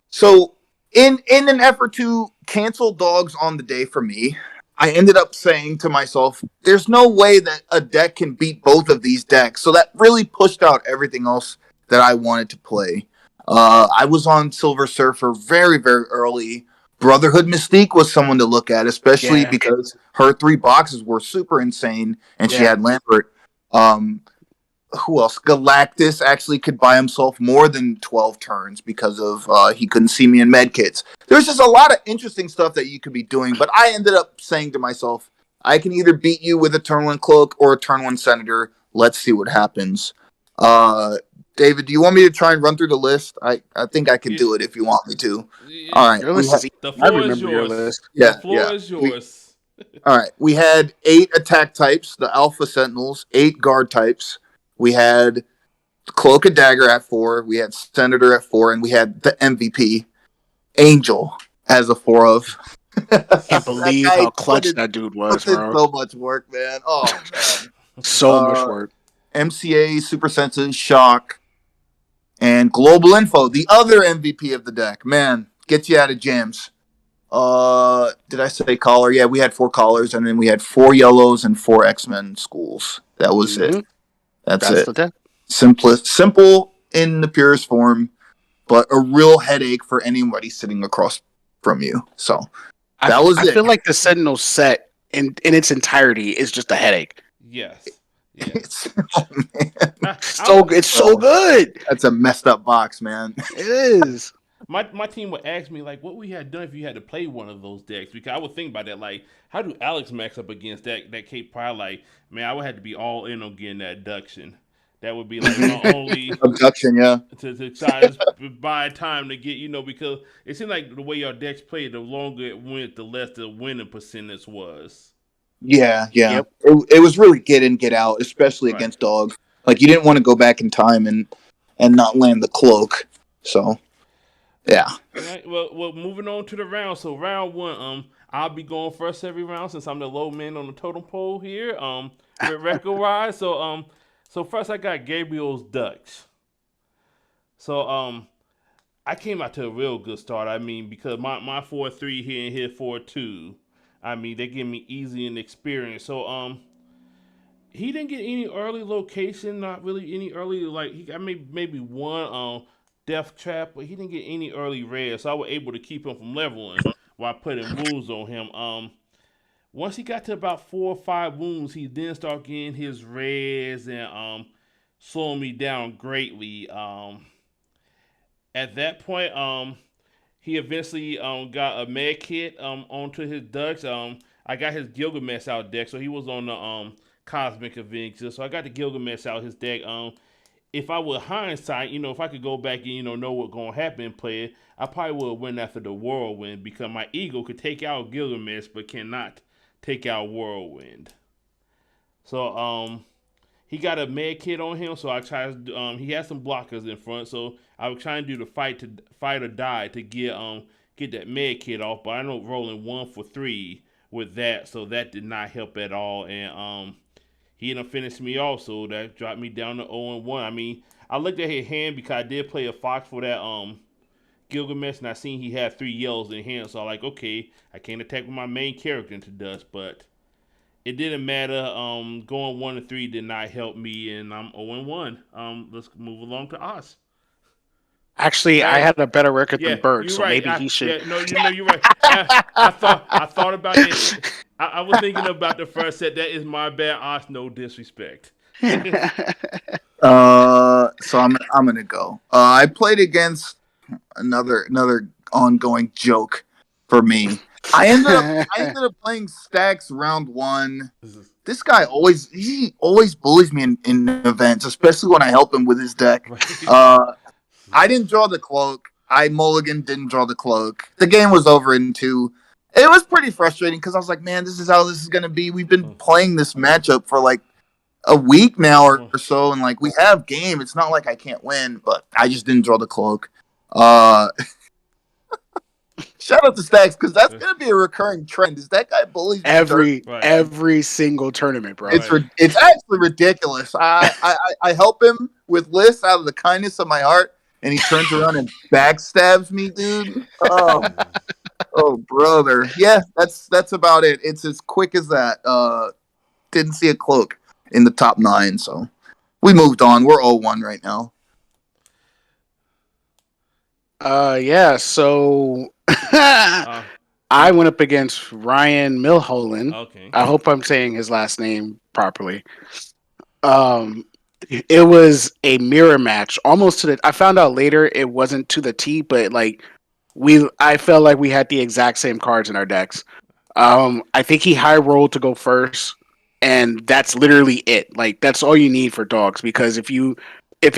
so in an effort to cancel dogs on the day for me, I ended up saying to myself, there's no way that a deck can beat both of these decks. So that really pushed out everything else that I wanted to play. I was on Silver Surfer very, very early. Brotherhood Mystique was someone to look at, especially because her 3 boxes were super insane, and she had Lambert. Who else? Galactus actually could buy himself more than 12 turns because of he couldn't see me in medkits. There's just a lot of interesting stuff that you could be doing, but I ended up saying to myself, I can either beat you with a turn 1 Cloak or a turn 1 Senator. Let's see what happens. David, do you want me to try and run through the list? I think I can do it if you want me to. All right. The floor is yours. Yeah, the floor is yours. All right. We had 8 attack types, the Alpha Sentinels, 8 guard types. We had Cloak and Dagger at 4. We had Senator at 4, and we had the MVP, Angel, as a 4 of. Can't believe guy how clutch put in- that dude was, Puts in bro. so much work, man. Oh man. So much work. MCA, Super Senses, Shock, and Global Info, the other MVP of the deck. Man, gets you out of jams. Did I say collar? Yeah, we had 4 collars, and then we had 4 yellows and 4 X-Men schools. That was it. That's it. the deck. Simple in the purest form, but a real headache for anybody sitting across from you. So that was I it. feel like the Sentinel set in its entirety is just a headache. Yes. Oh, man. It's so good. That's a messed up box, man. It is. My team would ask me like, what we had done if you had to play one of those decks, because I would think about that like, how do Alex max up against that Cape Pride? Like, man, I would have to be all in on getting that abduction. That would be like my only Abduction, yeah. to try to buy time to get, because it seemed like the way your decks played, the longer it went, the less the winning percentage was. Yeah. Yep. It was really get in, get out, especially against dogs. Like you didn't want to go back in time and not land the cloak. So, yeah. All right, well, moving on to the round. So round 1, I'll be going first every round since I'm the low man on the totem pole here. Record wise. So first I got Gabriel's Ducks. So I came out to a real good start. I mean, because my 4-3 here and here 4-2. I mean, they give me easy and experience. So he didn't get any early location, not really any early, like he got maybe one death trap, but he didn't get any early red. So I was able to keep him from leveling while putting wounds on him. Once he got to about 4 or 5 wounds, he then started getting his reds and slowing me down greatly. At that point, he eventually got a med kit onto his ducks. I got his Gilgamesh out deck, so he was on the Cosmic Avenger. So I got the Gilgamesh out his deck. If I would hindsight, if I could go back and know what's gonna happen and play it, I probably would win after the Whirlwind, because my ego could take out Gilgamesh but cannot take out Whirlwind. So he got a med kit on him, so I tried. He had some blockers in front, so I was trying to do the fight or die to get that med kit off. But I ended up rolling 1 for 3 with that, so that did not help at all. And he ended up finishing me off, so that dropped me down to 0-1. I mean, I looked at his hand because I did play a fox for that Gilgamesh, and I seen he had 3 yellows in hand, so I like, okay, I can't attack with my main character into dust, but it didn't matter. Going 1-3 did not help me, and I'm 0-1. Let's move along to Oz. Actually, I had a better record than Burt, so right. maybe he should. Yeah, no, you're right. I thought about it. I was thinking about the first set. That is my bad, Oz. No disrespect. So I'm gonna go. I played against another ongoing joke for me. I ended up playing stacks round 1. This guy always bullies me in events, especially when I help him with his deck. I didn't draw the cloak. Mulligan didn't draw the cloak. The game was over in 2. It was pretty frustrating because I was like, man, this is how this is gonna be. We've been playing this matchup for like a week now or so, and like we have game. It's not like I can't win, but I just didn't draw the cloak. Shout out to Stacks, because that's gonna be a recurring trend. Is that guy bullies every single tournament, bro? It's actually ridiculous. I help him with lists out of the kindness of my heart, and he turns around and backstabs me, dude. Oh, brother. Yeah, that's about it. It's as quick as that. Didn't see a cloak in the top 9, so we moved on. We're 0-1 right now. Yeah, so I went up against Ryan Milholland. Okay. I hope I'm saying his last name properly. It was a mirror match, almost to the. I found out later it wasn't to the T, but like I felt like we had the exact same cards in our decks. I think he high rolled to go first, and that's literally it. Like that's all you need for dogs, because if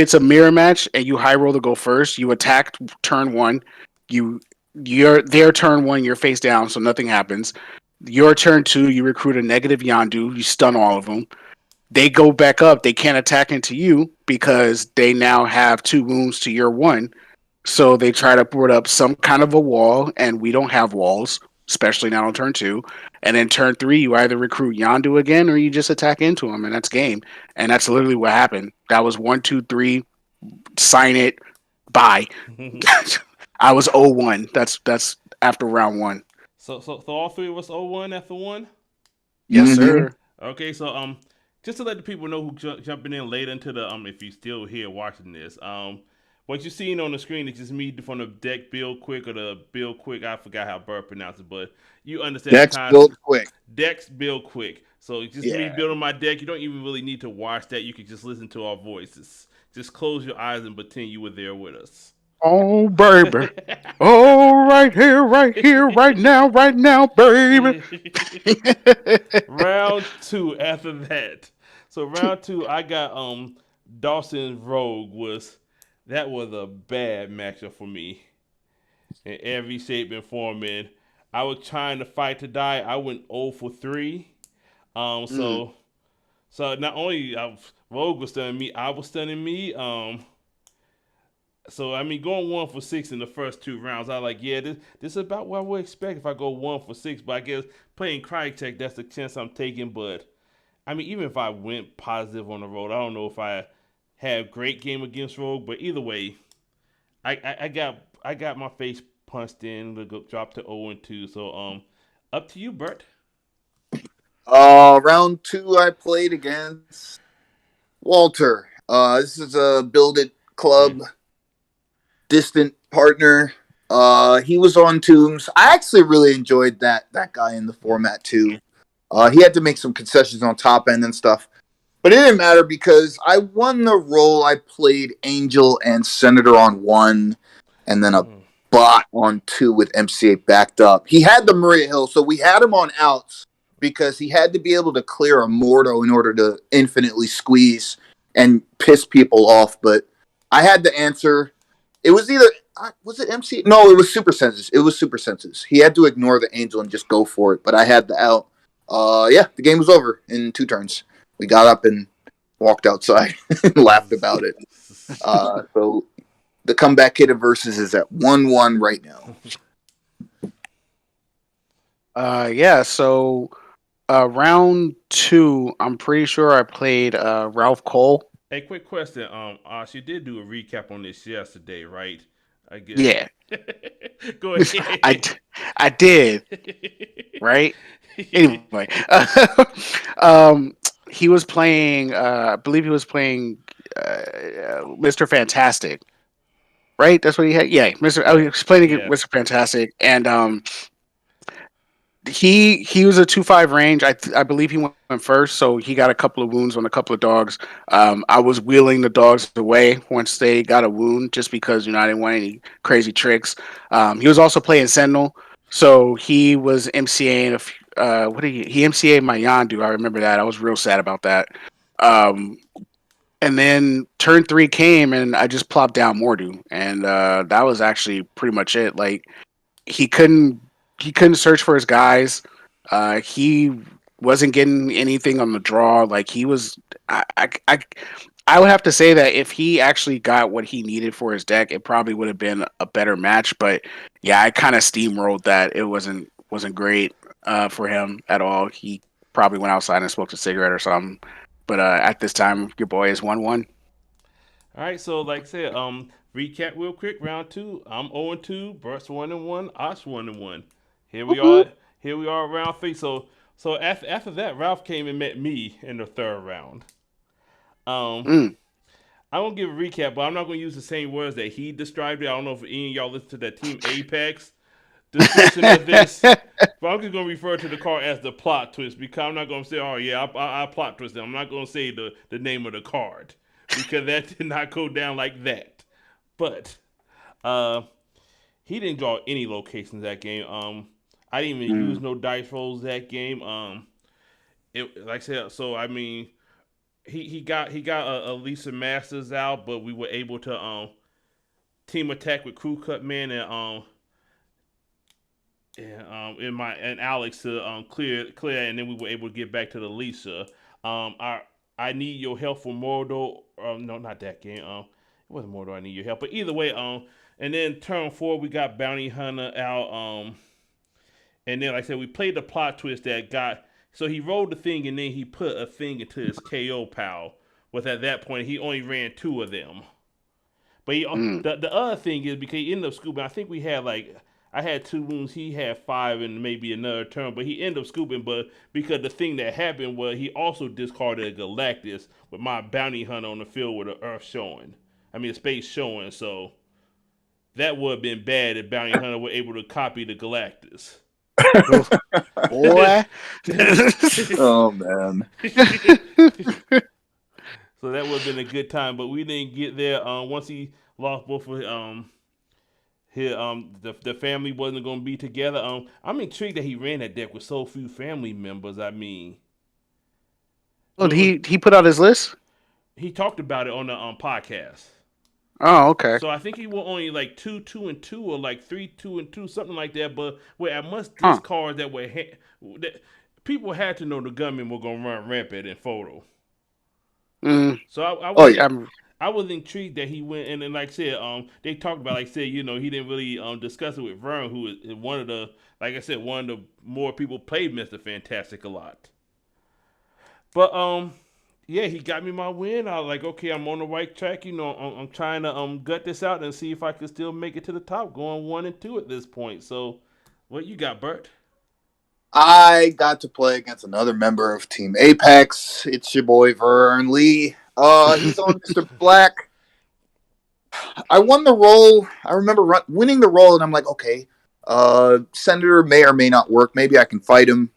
it's a mirror match and you high roll to go first, you attack turn 1. Their turn 1, you're face down, so nothing happens. Your turn 2, you recruit a negative Yandu, you stun all of them. They go back up, they can't attack into you because they now have 2 wounds to your 1. So they try to put up some kind of a wall, and we don't have walls. especially not on turn 2. And then turn 3, you either recruit Yondu again or you just attack into him, and that's game. And that's literally what happened. That was 1, 2, 3. Sign it. Bye. I was 0-1. That's after round 1. So all three of us 0-1 after one. Yes, Mhm. sir. Okay, so just to let the people know who jumping in later into the if you're still here watching this, what you're seeing on the screen is just me from the deck build quick or the build quick. I forgot how Burt pronounced it, but you understand Dex the concept. build quick. Decks build quick. So it's just me Yeah. building my deck. You don't even really need to watch that. You can just listen to our voices. Just close your eyes and pretend you were there with us. Oh, baby. Oh, right here, right now, baby. Round 2 after that. So round 2, I got Dawson Rogue was a bad matchup for me in every shape and form. And I was trying to fight to die. I went 0 for 3. So not only Rogue was stunning me, I was stunning me. So I mean, going 1 for 6 in the first 2 rounds, I was like, yeah, this is about what I would expect if I go 1 for 6. But I guess playing Crytek, that's the chance I'm taking. But I mean, even if I went positive on the road, I don't know if I had a great game against Rogue. But either way, I got my face punched in to drop to 0 and 2. So up to you, Burt. Round 2, I played against Walter. This is a Build It Club distant partner. He was on Tombs. I actually really enjoyed that guy in the format too. He had to make some concessions on top end and stuff, but it didn't matter because I won the role. I played Angel and Senator on 1, and then a bot on 2 with MC8 backed up. He had the Maria Hill, so we had him on outs because he had to be able to clear a Mordo in order to infinitely squeeze and piss people off. But I had the answer. It was either was it MC? No, it was Super Senses. It was Super Senses. He had to ignore the Angel and just go for it. But I had the out. Yeah, the game was over in 2 turns. We got up and walked outside and laughed about it. So the comeback kid of versus is at 1-1 right now. Yeah. So round 2, I'm pretty sure I played Ralph Cole. Hey, quick question. She did do a recap on this yesterday, right? I guess. Yeah. Go ahead. I did. Right. Anyway, he was playing. I believe he was playing Mr. Fantastic. Right. That's what he had. Yeah, Mr. Oh, he was playing against Mr. Fantastic, and he was a 2-5 range. I believe he went first, so he got a couple of wounds on a couple of dogs. I was wheeling the dogs away once they got a wound, just because I didn't want any crazy tricks. He was also playing Sentinel, so he was MCAing he MCA'd my Yondu. I remember that. I was real sad about that. And then turn 3 came, and I just plopped down Mordu, and that was actually pretty much it. Like he couldn't search for his guys. He wasn't getting anything on the draw. Like he was, I would have to say that if he actually got what he needed for his deck, it probably would have been a better match. But yeah, I kind of steamrolled that. It wasn't great for him at all. He probably went outside and smoked a cigarette or something. But at this time, your boy is 1-1. All right, so like I said, recap real quick. Round 2, I'm 0-2, Burt's 1-1, Osh 1-1. Here we are. Here we are, round 3. So after that, Ralph came and met me in the 3rd round. I'm gonna give a recap, but I'm not gonna use the same words that he described it. I don't know if any of y'all listened to that Team Apex description of this, but I'm just gonna refer to the card as the plot twist because I'm not gonna say, "Oh yeah, I plot twisted." I'm not gonna say the name of the card because that did not go down like that. But he didn't draw any locations that game. I didn't even use no dice rolls that game. It like I said, so I mean, he got a Lisa Masters out, but we were able to team attack with Crew Cut Man and Alex to clear, and then we were able to get back to the Lisa. I need your help for Mordo. No, not that game. It wasn't Mordo. I need your help, but either way. And then turn 4, we got Bounty Hunter out. And then, like I said, we played the plot twist that got. So he rolled the thing, and then he put a thing into his KO pal. With at that point, he only ran 2 of them. But the other thing is because he ended up scooping. I think we had like I had 2 wounds. He had 5 and maybe another turn. But he ended up scooping. But because the thing that happened was he also discarded a Galactus with my bounty hunter on the field with an Earth showing. I mean, a space showing. So that would have been bad if bounty hunter were able to copy the Galactus. Boy. Oh man. So that would have been a good time, but we didn't get there. Once he lost both of the family wasn't going to be together. I'm intrigued that he ran that deck with so few family members. I mean, Oh, he put out his list? he talked about it on the podcast. Oh, okay. So I think he was only like 2, 2, and 2, or like 3, 2, and 2, something like that. But where I must discard that that people had to know the gunmen were going to run rampant in photo. So I was intrigued that he went, and then like I said, they talked about, like I said, he didn't really discuss it with Vern, who is one of the, like I said, one of the more people played Mr. Fantastic a lot. But yeah, he got me my win. I was like, okay, I'm on the right track. I'm trying to gut this out and see if I can still make it to the top, going 1 and 2 at this point. So, what you got, Burt? I got to play against another member of Team Apex. It's your boy Vern Lee. He's on Mr. Black. I won the role. I remember winning the role, and I'm like, okay, Senator may or may not work. Maybe I can fight him.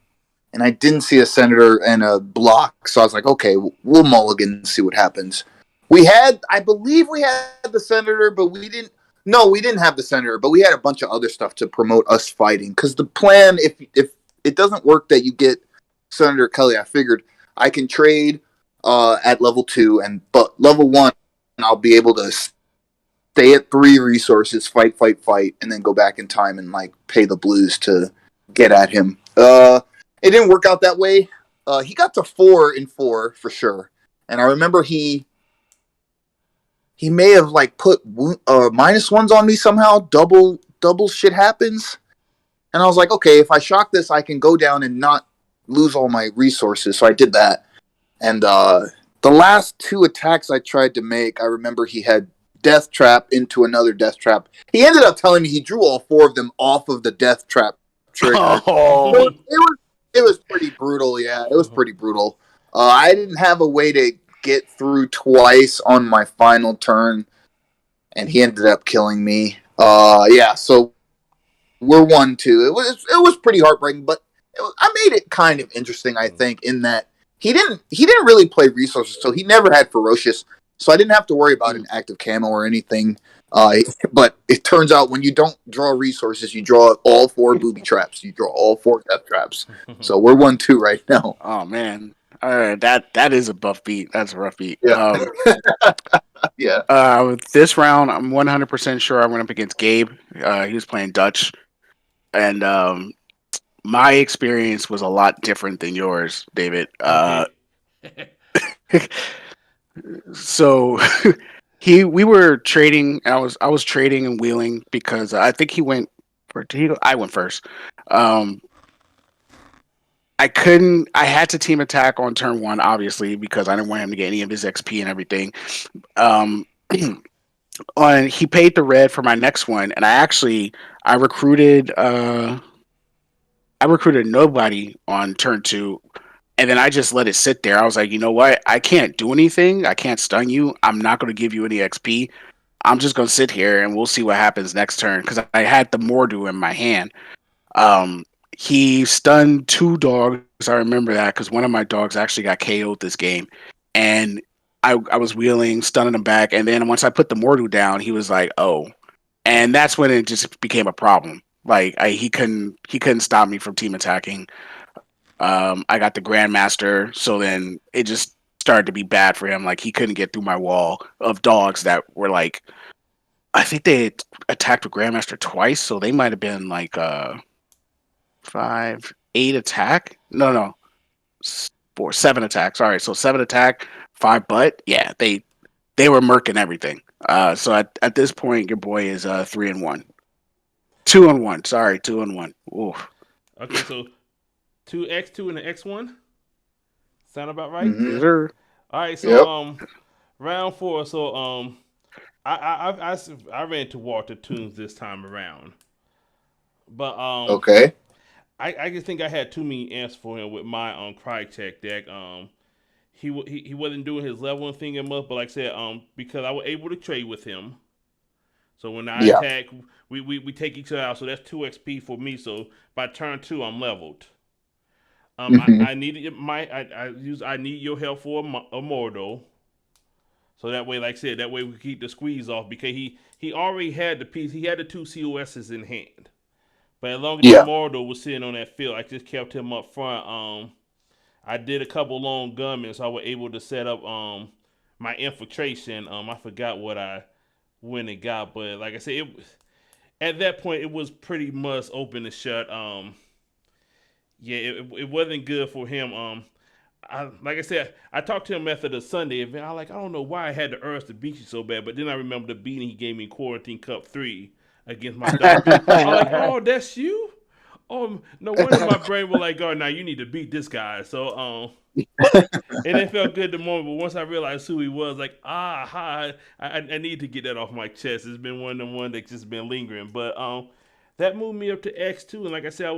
And I didn't see a Senator and a block, so I was like, okay, we'll mulligan and see what happens. I believe we had the Senator, but we didn't. No, we didn't have the Senator, but we had a bunch of other stuff to promote us fighting. Because the plan, if it doesn't work that you get Senator Kelly, I figured I can trade at level 2, but level 1, I'll be able to stay at 3 resources, fight, and then go back in time and like pay the blues to get at him. It didn't work out that way. He got to 4 in 4 for sure, and I remember he may have like put -1s on me somehow. Double shit happens. And I was like, okay, if I shock this, I can go down and not lose all my resources. So I did that. And the last 2 attacks I tried to make, I remember he had Death Trap into another Death Trap. He ended up telling me he drew all 4 of them off of the Death Trap trigger. Oh. It was pretty brutal, yeah. It was pretty brutal. I didn't have a way to get through twice on my final turn, and he ended up killing me. Yeah, so we're 1-2. It was pretty heartbreaking, but I made it kind of interesting, I think, in that he didn't really play resources, so he never had ferocious. So I didn't have to worry about an active camo or anything. But it turns out when you don't draw resources, you draw all 4 booby traps. You draw all 4 death traps. So we're 1-2 right now. Oh man, that is a buff beat. That's a rough beat. Yeah. Yeah. With this round, I'm 100% sure I went up against Gabe. He was playing Dutch, and my experience was a lot different than yours, David. So we were trading. I was trading and wheeling because I think he went for. I went first. I couldn't. I had to team attack on turn 1, obviously, because I didn't want him to get any of his XP and everything. He paid the red for my next one, and I recruited. I recruited nobody on turn 2, and then I just let it sit there. I was like, you know what? I can't do anything. I can't stun you. I'm not going to give you any XP. I'm just going to sit here, and we'll see what happens next turn, because I had the Mordu in my hand. He stunned 2 dogs. I remember that, because one of my dogs actually got KO'd this game, and I was wheeling, stunning him back, and then once I put the Mordu down, he was like, oh. And that's when it just became a problem. Like he couldn't stop me from team attacking. I got the Grandmaster, so then it just started to be bad for him. Like he couldn't get through my wall of dogs that were like, I think they attacked the Grandmaster twice, so they might have been like 5, 8 attack. No, 4, 7 attacks. All right, so 7 attack, 5 butt. Yeah, they were murking everything. So at this point, your boy is 3-1. 2-1. Sorry, 2-1. Oof. Okay, so 2x2 and the x1. Sound about right? Mhm. Yes, sir. All right, so Yep. round four. So I ran to Walter Toons this time around, but Okay. I just think I had too many answers for him with my Crytek deck. He wasn't doing his leveling thing enough, but like I said, because I was able to trade with him. So when I Yeah. attack, we take each other out. So that's 2 XP for me. So by turn 2, I'm leveled. Hmm. I needed I need your help for a Mordo. So that way, like I said, that way we could keep the squeeze off because he already had the piece. He had the 2 COSs in hand. But as long as that Yeah. Mordo was sitting on that field, I just kept him up front. I did a couple long gunmen, so I was able to set up my infiltration. I forgot what I went and got, but like I said, at that point it was pretty much open and shut. Yeah, it wasn't good for him. Like I said, I talked to him after the Sunday event. I don't know why I had the urge to beat you so bad, but then I remember the beating he gave me in Quarantine Cup 3 against my dog. I'm like, oh, that's you? Oh, no wonder my brain was like, oh, now you need to beat this guy. So, and it felt good the moment, but once I realized who he was, like, I need to get that off my chest. It's been one of them one that's just been lingering. But that moved me up to X2, and like I said,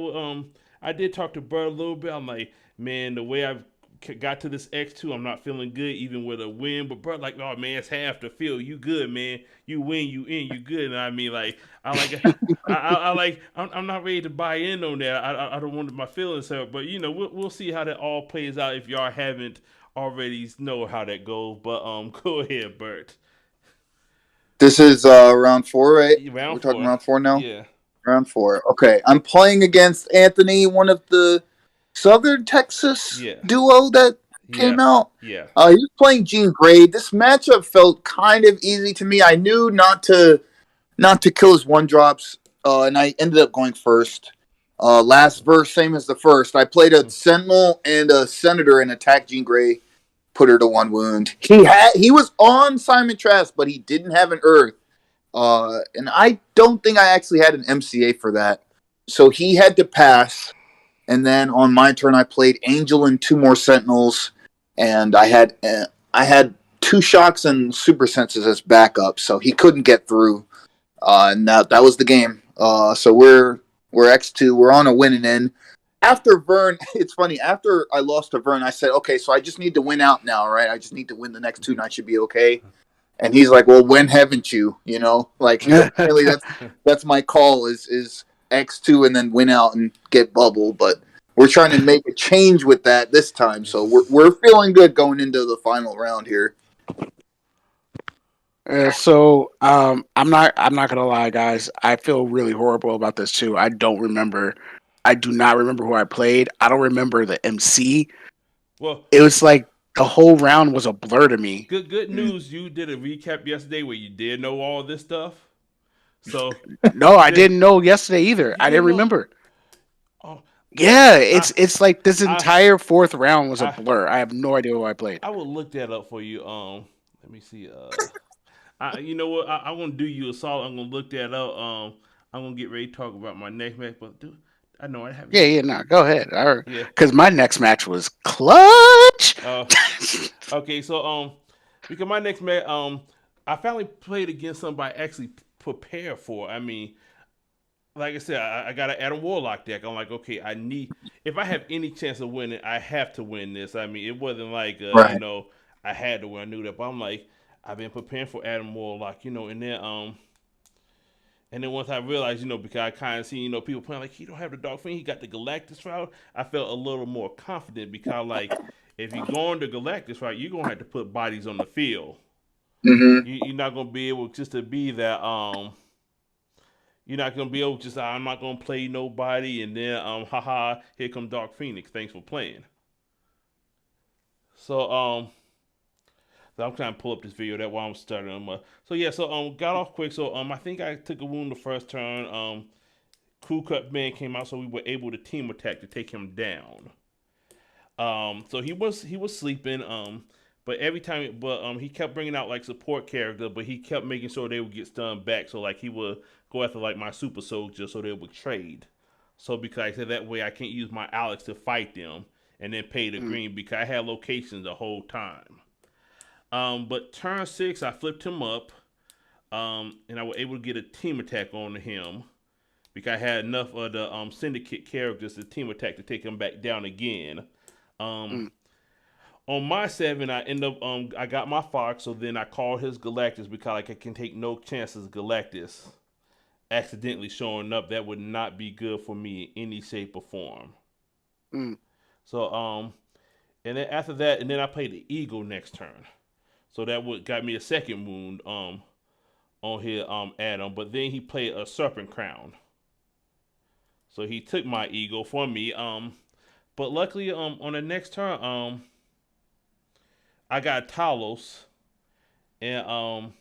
I did talk to Burt a little bit. I'm like, man, the way I've got to this X2, I'm not feeling good, even with a win. But Burt, like, oh man, it's half the field. You good, man. You win, you in, you good. And I mean, like, I'm not ready to buy in on that. I don't want my feelings hurt, but we'll see how that all plays out if y'all haven't already know how that goes. But go ahead, Bert. This is round 4, right? Round We're talking four. round 4 now. Yeah. Round 4. Okay, I'm playing against Anthony, one of the Southern Texas Yeah. duo that came Yeah. out. Yeah. He was playing Gene Gray. This matchup felt kind of easy to me. I knew not to kill his one drops, and I ended up going first. Last verse, same as the first. I played a Sentinel and a Senator and attacked Jean Grey, put her to 1 wound. He was on Simon Trask, but he didn't have an Earth. And I don't think I actually had an MCA for that. So he had to pass. And then on my turn, I played Angel and 2 more Sentinels, and I had 2 shocks and super senses as backup, so he couldn't get through. And that was the game. So we're X2. We're on a winning end. After Vern, it's funny. After I lost to Vern, I said, okay, so I just need to win out now, right? I just need to win the next 2, and I should be okay. And he's like, well, when haven't you? You know, like really, that's my call is X2 and then win out and get bubble. But we're trying to make a change with that this time, so we're feeling good going into the final round here. So I'm not gonna lie, guys. I feel really horrible about this too. I do not remember who I played. I don't remember the MC. Well, It was like the whole round was a blur to me. good news. You did a recap yesterday where you did know all this stuff. So No, I didn't know yesterday either. I didn't know? remember. Oh, Yeah, it's like this entire 4th round was a I- blur. I have no idea who I played. I will look that up for you. Let me see. You know what? I'm gonna do you a solid. I'm gonna look that up. I'm gonna get ready to talk about my next match, but dude, I know I have. Yeah, no, go ahead. Yeah. Because my next match was clutch. Okay, so because my next match, I finally played against somebody I actually prepared for. I mean, like I said, I got an Adam Warlock deck. I'm like, okay, if I have any chance of winning, I have to win this. I mean, it wasn't like Right. I had to win. I knew that, but I'm like, I've been preparing for Adam Warlock, and then once I realized, because I kind of seen, people playing like he don't have the Dark Fiend, he got the Galactus route. I felt a little more confident because, like, if you go on the Galactus route, you're gonna have to put bodies on the field. Mm-hmm. You're not gonna be able just to be that. You're not gonna be able to just. I'm not gonna play nobody, and then haha, here come Dark Phoenix. Thanks for playing. So I'm trying to pull up this video. That's why I'm starting. Got off quick. So I think I took a wound the first turn. Crew Cut Man came out, so we were able to team attack to take him down. So he was sleeping. But every time, he kept bringing out like support character, but he kept making sure they would get stunned back. So like he would go after like my super soldier, so they would trade. So because I said that way I can't use my Alex to fight them and then pay the green because I had locations the whole time. But turn 6, I flipped him up, and I was able to get a team attack on him because I had enough of the syndicate characters to team attack to take him back down again. On my 7, I end up I got my Fox, so then I called his Galactus because like I can take no chances of Galactus accidentally showing up. That would not be good for me in any shape or form. So and then after that, and then I played the Eagle next turn. So that would got me a second wound on his Adam, but then he played a Serpent Crown. So he took my Eagle from me. But luckily on the next turn I got Talos, and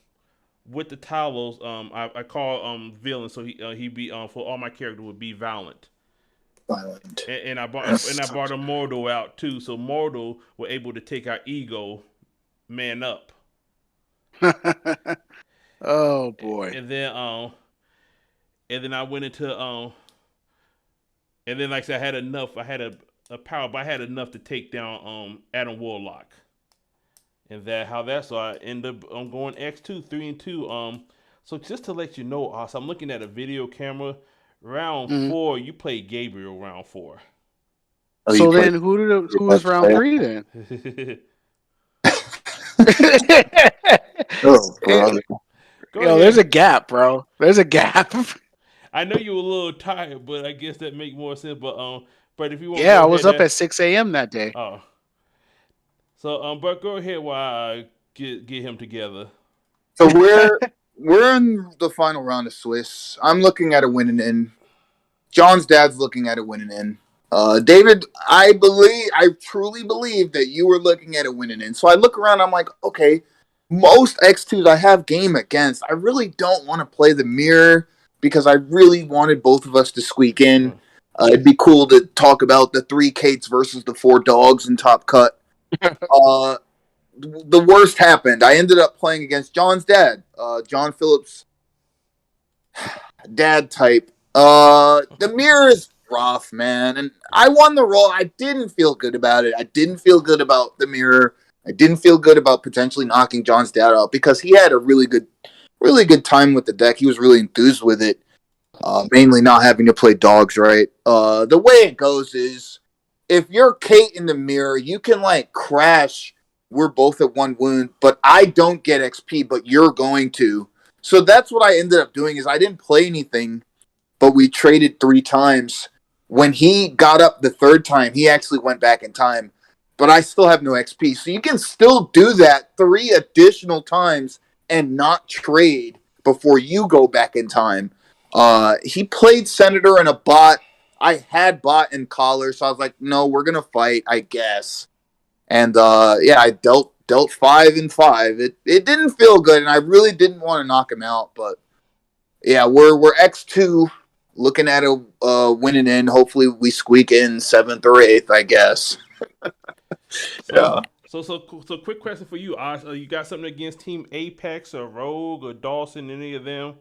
with the Talos, I call villain, so he be for all my character would be violent. And I brought a Mordo out too, so Mordo were able to take our Ego man up. Oh boy! And then I went into and then like I said, I had enough. I had a power, but I had enough to take down Adam Warlock. And so I end up going X2, 3 and 2. So just to let you know, so I'm looking at a video camera. Round 4, you played Gabriel round 4. Oh, so then who was round 3 then? There's a gap, bro. There's a gap. I know you were a little tired, but I guess that makes more sense. But if you want, I was up at 6 a.m. that day. Oh. So, Burt, go ahead while I get him together. So we're in the final round of Swiss. I'm looking at a winning in. John's dad's looking at a winning in. David, I truly believe that you were looking at a winning in. So I look around. I'm like, okay, most X2s I have game against. I really don't want to play the mirror because I really wanted both of us to squeak in. It'd be cool to talk about the 3 Kates versus the 4 dogs in Top Cut. The worst happened. I ended up playing against John's dad, John Phillips' dad type. The mirror is rough, man, and I won the roll. I didn't feel good about it. I didn't feel good about the mirror. I didn't feel good about potentially knocking John's dad out because he had a really good time with the deck. He was really enthused with it, mainly not having to play dogs right. The way it goes is, if you're Kate in the mirror, you can like crash. We're both at 1 wound, but I don't get XP, but you're going to. So that's what I ended up doing is I didn't play anything, but we traded 3 times. When he got up the 3rd time, he actually went back in time, but I still have no XP. So you can still do that 3 additional times and not trade before you go back in time. He played Senator and a bot. I had bot and collar, so I was like, no, we're going to fight, I guess. And I dealt 5 and 5. It didn't feel good, and I really didn't want to knock him out. But yeah, we're X2 looking at a winning in. Hopefully, we squeak in 7th or 8th, I guess. Yeah. So quick question for you, Osh. You got something against Team Apex or Rogue or Dawson, any of them?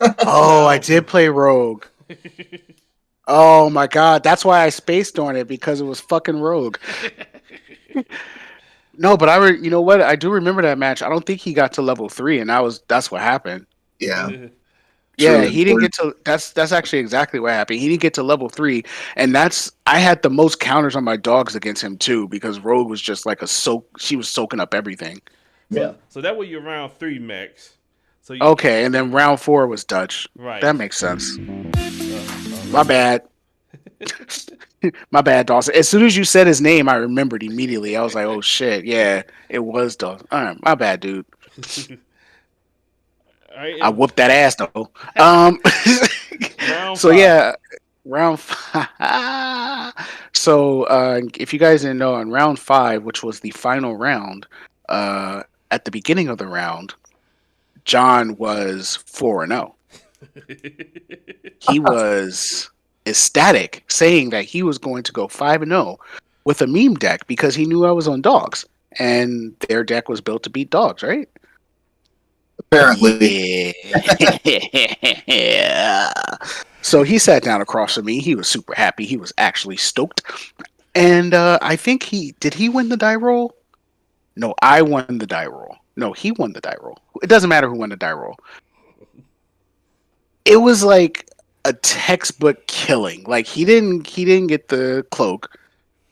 Oh, I did play Rogue. Oh my god, that's why I spaced on it, because it was fucking Rogue. No, but you know what? I do remember that match. I don't think he got to level 3, and that's what happened. Yeah. Yeah, he didn't get to. That's actually exactly what happened. He didn't get to level 3, and I had the most counters on my dogs against him too, because Rogue was just like she was soaking up everything. Yeah. So that was your round 3, Max. So okay, and then round 4 was Dutch. Right. That makes sense. My bad. My bad, Dawson. As soon as you said his name, I remembered immediately. I was like, oh shit, yeah, it was Dawson. All right, my bad, dude. Right, I whooped that ass though. Round so 5. yeah, round 5. So if you guys didn't know, in round 5, which was the final round, at the beginning of the round, John was 4-0. He was ecstatic, saying that he was going to go 5-0 with a meme deck because he knew I was on dogs, and their deck was built to beat dogs, right? Apparently. Yeah. So he sat down across from me. He was super happy. He was actually stoked. And I think did he win the die roll? No, I won the die roll. No, he won the die roll. It doesn't matter who won the die roll. It was like a textbook killing. Like he didn't get the cloak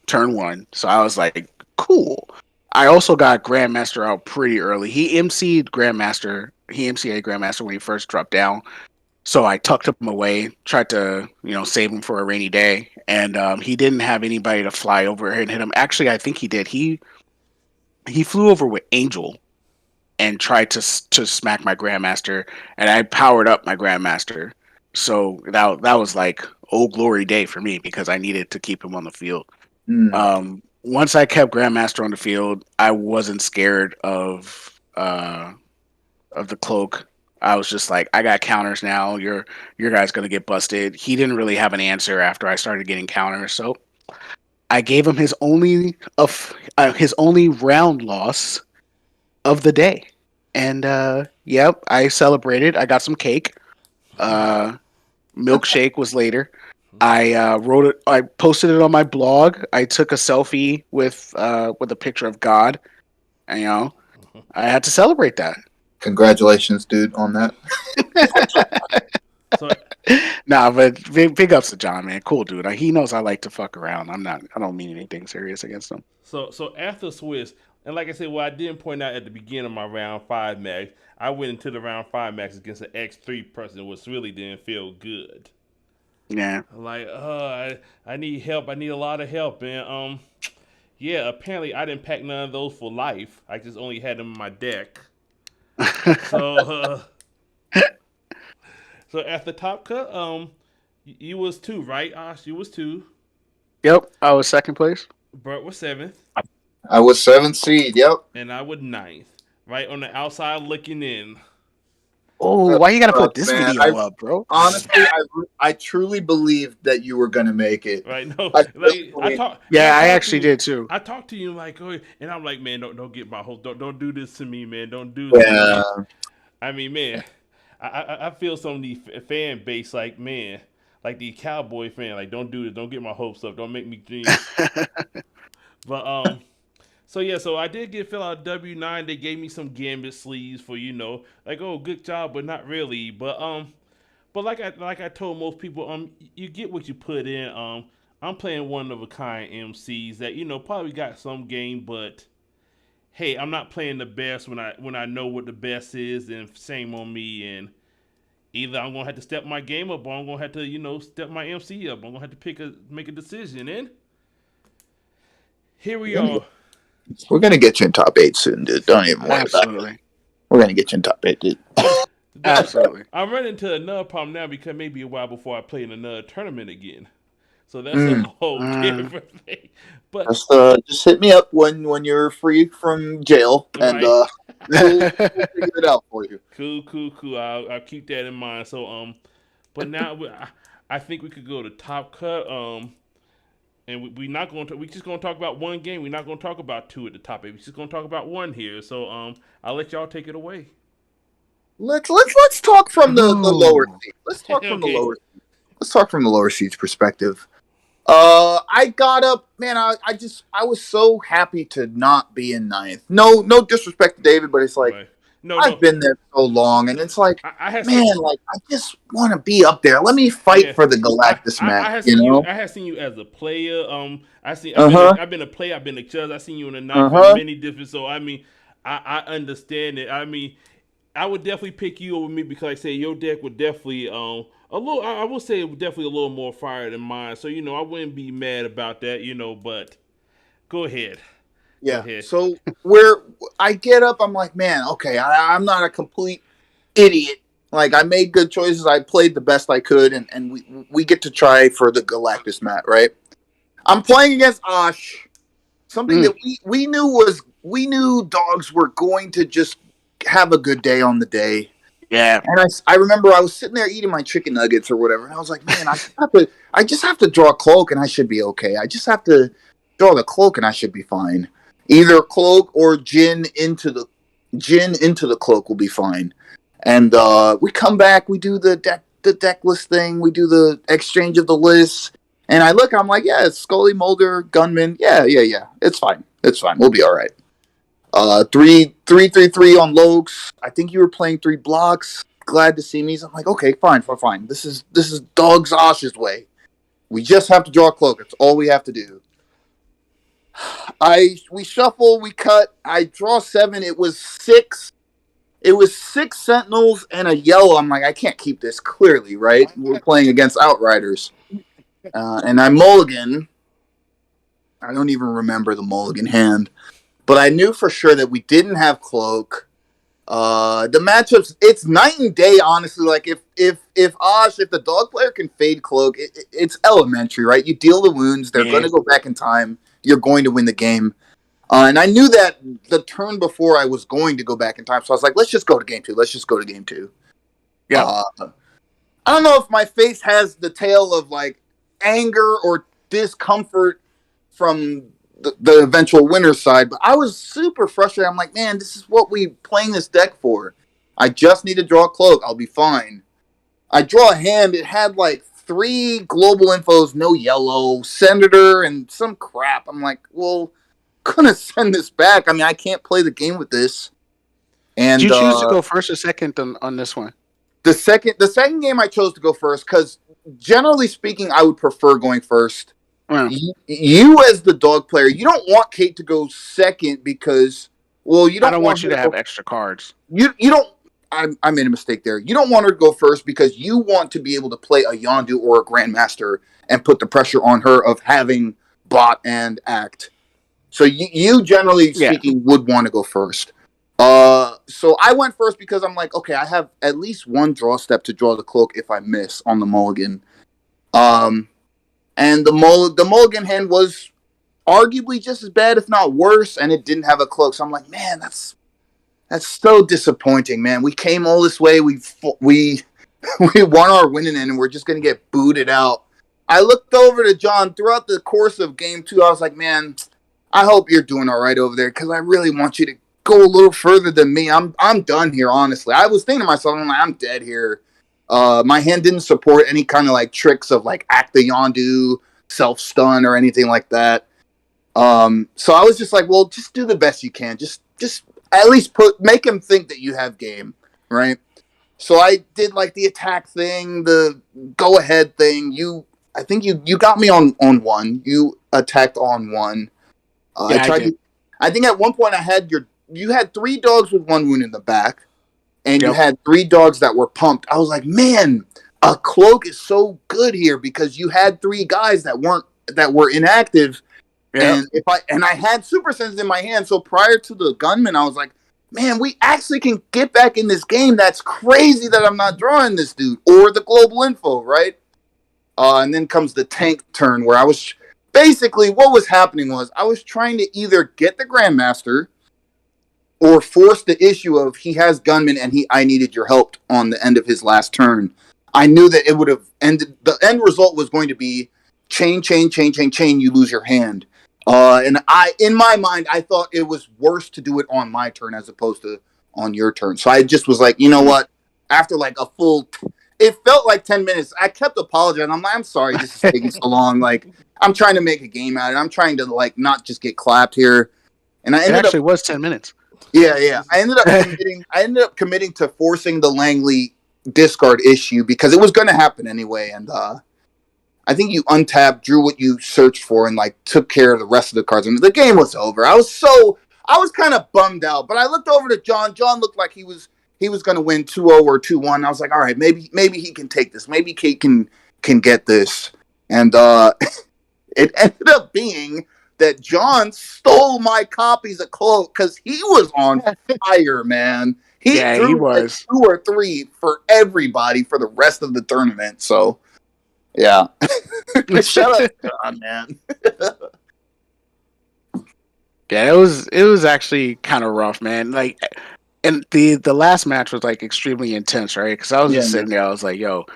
turn 1. So I was like, cool. I also got Grandmaster out pretty early. He MC'd Grandmaster. He MC'd Grandmaster when he first dropped down. So I tucked him away, tried to, save him for a rainy day. And he didn't have anybody to fly over and hit him. Actually, I think he did. He flew over with Angel and tried to smack my Grandmaster, and I powered up my Grandmaster. So that was like old glory day for me because I needed to keep him on the field. Once I kept Grandmaster on the field, I wasn't scared of the cloak. I was just like, I got counters now. Your guy's gonna get busted. He didn't really have an answer after I started getting counters, so I gave him his only round loss of the day. And yep, I celebrated. I got some cake. Milkshake was later. I wrote it. I posted it on my blog. I took a selfie with a picture of God. And, I had to celebrate that. Congratulations, dude, on that. So, Nah, but big ups to John, man. Cool dude. He knows I like to fuck around. I don't mean anything serious against him. so after Swiss, and like I said, what I didn't point out at the beginning of my round 5 match, I went into the round 5 match against an X3 person, which really didn't feel good. Yeah. Like, I need help. I need a lot of help, and yeah, apparently I didn't pack none of those for life. I just only had them in my deck. So, so at the top cut, you was 2, right, Osh? You was 2. Yep. I was second place. Burt was 7th. I was 7th seed. Yep. And I was 9th. Right on the outside looking in. Oh, why you gotta put this man, video up, bro? Honestly, I truly believed that you were gonna make it. Right? No, I actually did too. I talked to you like, oh, and I'm like, man, don't get my hopes. Don't do this to me, man. Don't do this. Yeah. I mean, man, I feel some of the fan base, like, man, like the Cowboy fan, like, don't do this. Don't get my hopes up. Don't make me dream. But So yeah, so I did get fill out W9. They gave me some Gambit sleeves for, like, oh, good job, but not really. But like I told most people, you get what you put in. I'm playing one of a kind MCs that probably got some game, but hey, I'm not playing the best when I know what the best is, and same on me. And either I'm gonna have to step my game up, or I'm gonna have to step my MC up. I'm gonna have to make a decision, and here we are. We're gonna get you in top 8 soon, dude. Don't even worry about it. We're gonna get you in top 8, dude. Absolutely. I'm running into another problem now because maybe a while before I play in another tournament again. So that's a whole different thing. But just hit me up when you're free from jail, and we'll figure it out for you. Cool. I'll keep that in mind. So but now I think we could go to top cut. And we're not going to. We're just going to talk about one game. We're not going to talk about 2 at the top 8. We're just going to talk about 1 here. So I'll let y'all take it away. Let's talk from the lower seat. Let's talk from the lower. Let's talk from the lower seats perspective. I got up, man. I was so happy to not be in 9th. No disrespect to David, but it's like. Right. I've been there so long, and it's like, I just want to be up there. Let me fight for the Galactus match. I have seen you as a player. I've been a player. I've been a judge. I've seen you in the night for many different. So I mean, I understand it. I mean, I would definitely pick you over me because, like I say, your deck would definitely a little. I would say definitely a little more fire than mine. So I wouldn't be mad about that. But go ahead. Yeah. So where I get up, I'm like, man, okay, I'm not a complete idiot. Like, I made good choices. I played the best I could, and we get to try for the Galactus mat, right? I'm playing against Osh. Something that we knew dogs were going to just have a good day on the day. Yeah. And I remember I was sitting there eating my chicken nuggets or whatever, and I was like, man, I just have to draw a cloak and I should be okay. I just have to draw the cloak and I should be fine. Either cloak or Jin into the cloak will be fine. And we come back, we do the the deck list thing. We do the exchange of the lists. And I look, I'm like, yeah, it's Scully, Mulder, Gunman. Yeah. It's fine. We'll be all right. 3-3-3 on Lokes. I think you were playing 3 blocks. Glad to see me. So I'm like, okay, fine. This is Dog's Osh's way. We just have to draw a cloak. That's all we have to do. We shuffle, we cut. I draw 7. It was 6. It was 6 Sentinels and a yellow. I'm like, I can't keep this clearly, right? We're playing against Outriders. And I mulligan. I don't even remember the mulligan hand. But I knew for sure that we didn't have cloak. The matchups, it's night and day, honestly. Like if the dog player can fade cloak, it's elementary, right? You deal the wounds, they're going to go back in time. You're going to win the game. And I knew that the turn before I was going to go back in time, so I was like, let's just go to game 2. Yeah. I don't know if my face has the tale of like anger or discomfort from the eventual winner's side, but I was super frustrated. I'm like, man, this is what we playing this deck for. I just need to draw a cloak. I'll be fine. I draw a hand. It had like 3 global infos, no yellow, Senator, and some crap. I'm like, well, gonna send this back. I mean, I can't play the game with this. And did you choose to go first or second on this one? The second game I chose to go first because generally speaking, I would prefer going first. Yeah. You as the dog player, you don't want Kate to go second because, well, you don't. I don't want you to have extra cards. You don't. I made a mistake there. You don't want her to go first because you want to be able to play a Yondu or a Grandmaster and put the pressure on her of having bot and act. So you generally speaking would want to go first. So I went first because I'm like, okay, I have at least one draw step to draw the cloak if I miss on the mulligan. And the mulligan hand was arguably just as bad, if not worse, and it didn't have a cloak. So I'm like, man, that's so disappointing, man. We came all this way. We won our winning end, and we're just gonna get booted out. I looked over to John throughout the course of game 2. I was like, man, I hope you're doing all right over there because I really want you to go a little further than me. I'm done here, honestly. I was thinking to myself, I'm like, I'm dead here. My hand didn't support any kind of like tricks of like act the Yondu, self-stun, or anything like that. So I was just like, well, just do the best you can. Just at least make him think that you have game, right? So I did like the attack thing, the go ahead thing. I think you got me on 1. You attacked on 1. I think at one point you had 3 dogs with 1 wound in the back. And you had 3 dogs that were pumped. I was like, man, a cloak is so good here because you had 3 guys that were inactive. Yeah. And I had super senses in my hand. So prior to the gunman, I was like, man, we actually can get back in this game. That's crazy that I'm not drawing this dude or the global info, right? And then comes the tank turn where I was basically what was happening was I was trying to either get the Grandmaster or force the issue of he has gunman and I needed your help on the end of his last turn. I knew that it would have ended. The end result was going to be chain, you lose your hand. And in my mind, I thought it was worse to do it on my turn as opposed to on your turn. So I just was like, you know what? After like it felt like 10 minutes. I kept apologizing. I'm like, I'm sorry this is taking so long. Like, I'm trying to make a game out of it. I'm trying to like not just get clapped here. And I ended up was 10 minutes. Yeah. I ended up committing to forcing the Langley discard issue because it was going to happen anyway. And I think you untapped, drew what you searched for, and like took care of the rest of the cards. And the game was over. I was kind of bummed out. But I looked over to John. John looked like he was going to win 2-0 or 2-1. I was like, all right, maybe he can take this. Maybe Kate can get this. And it ended up being that John stole my copies of Cloak because he was on fire, man. He was 2 or 3 for everybody for the rest of the tournament. So, yeah. Shout out to John, man. Yeah, it was actually kind of rough, man. Like, and the last match was like extremely intense, right? Because I was just sitting there, I was like, yo,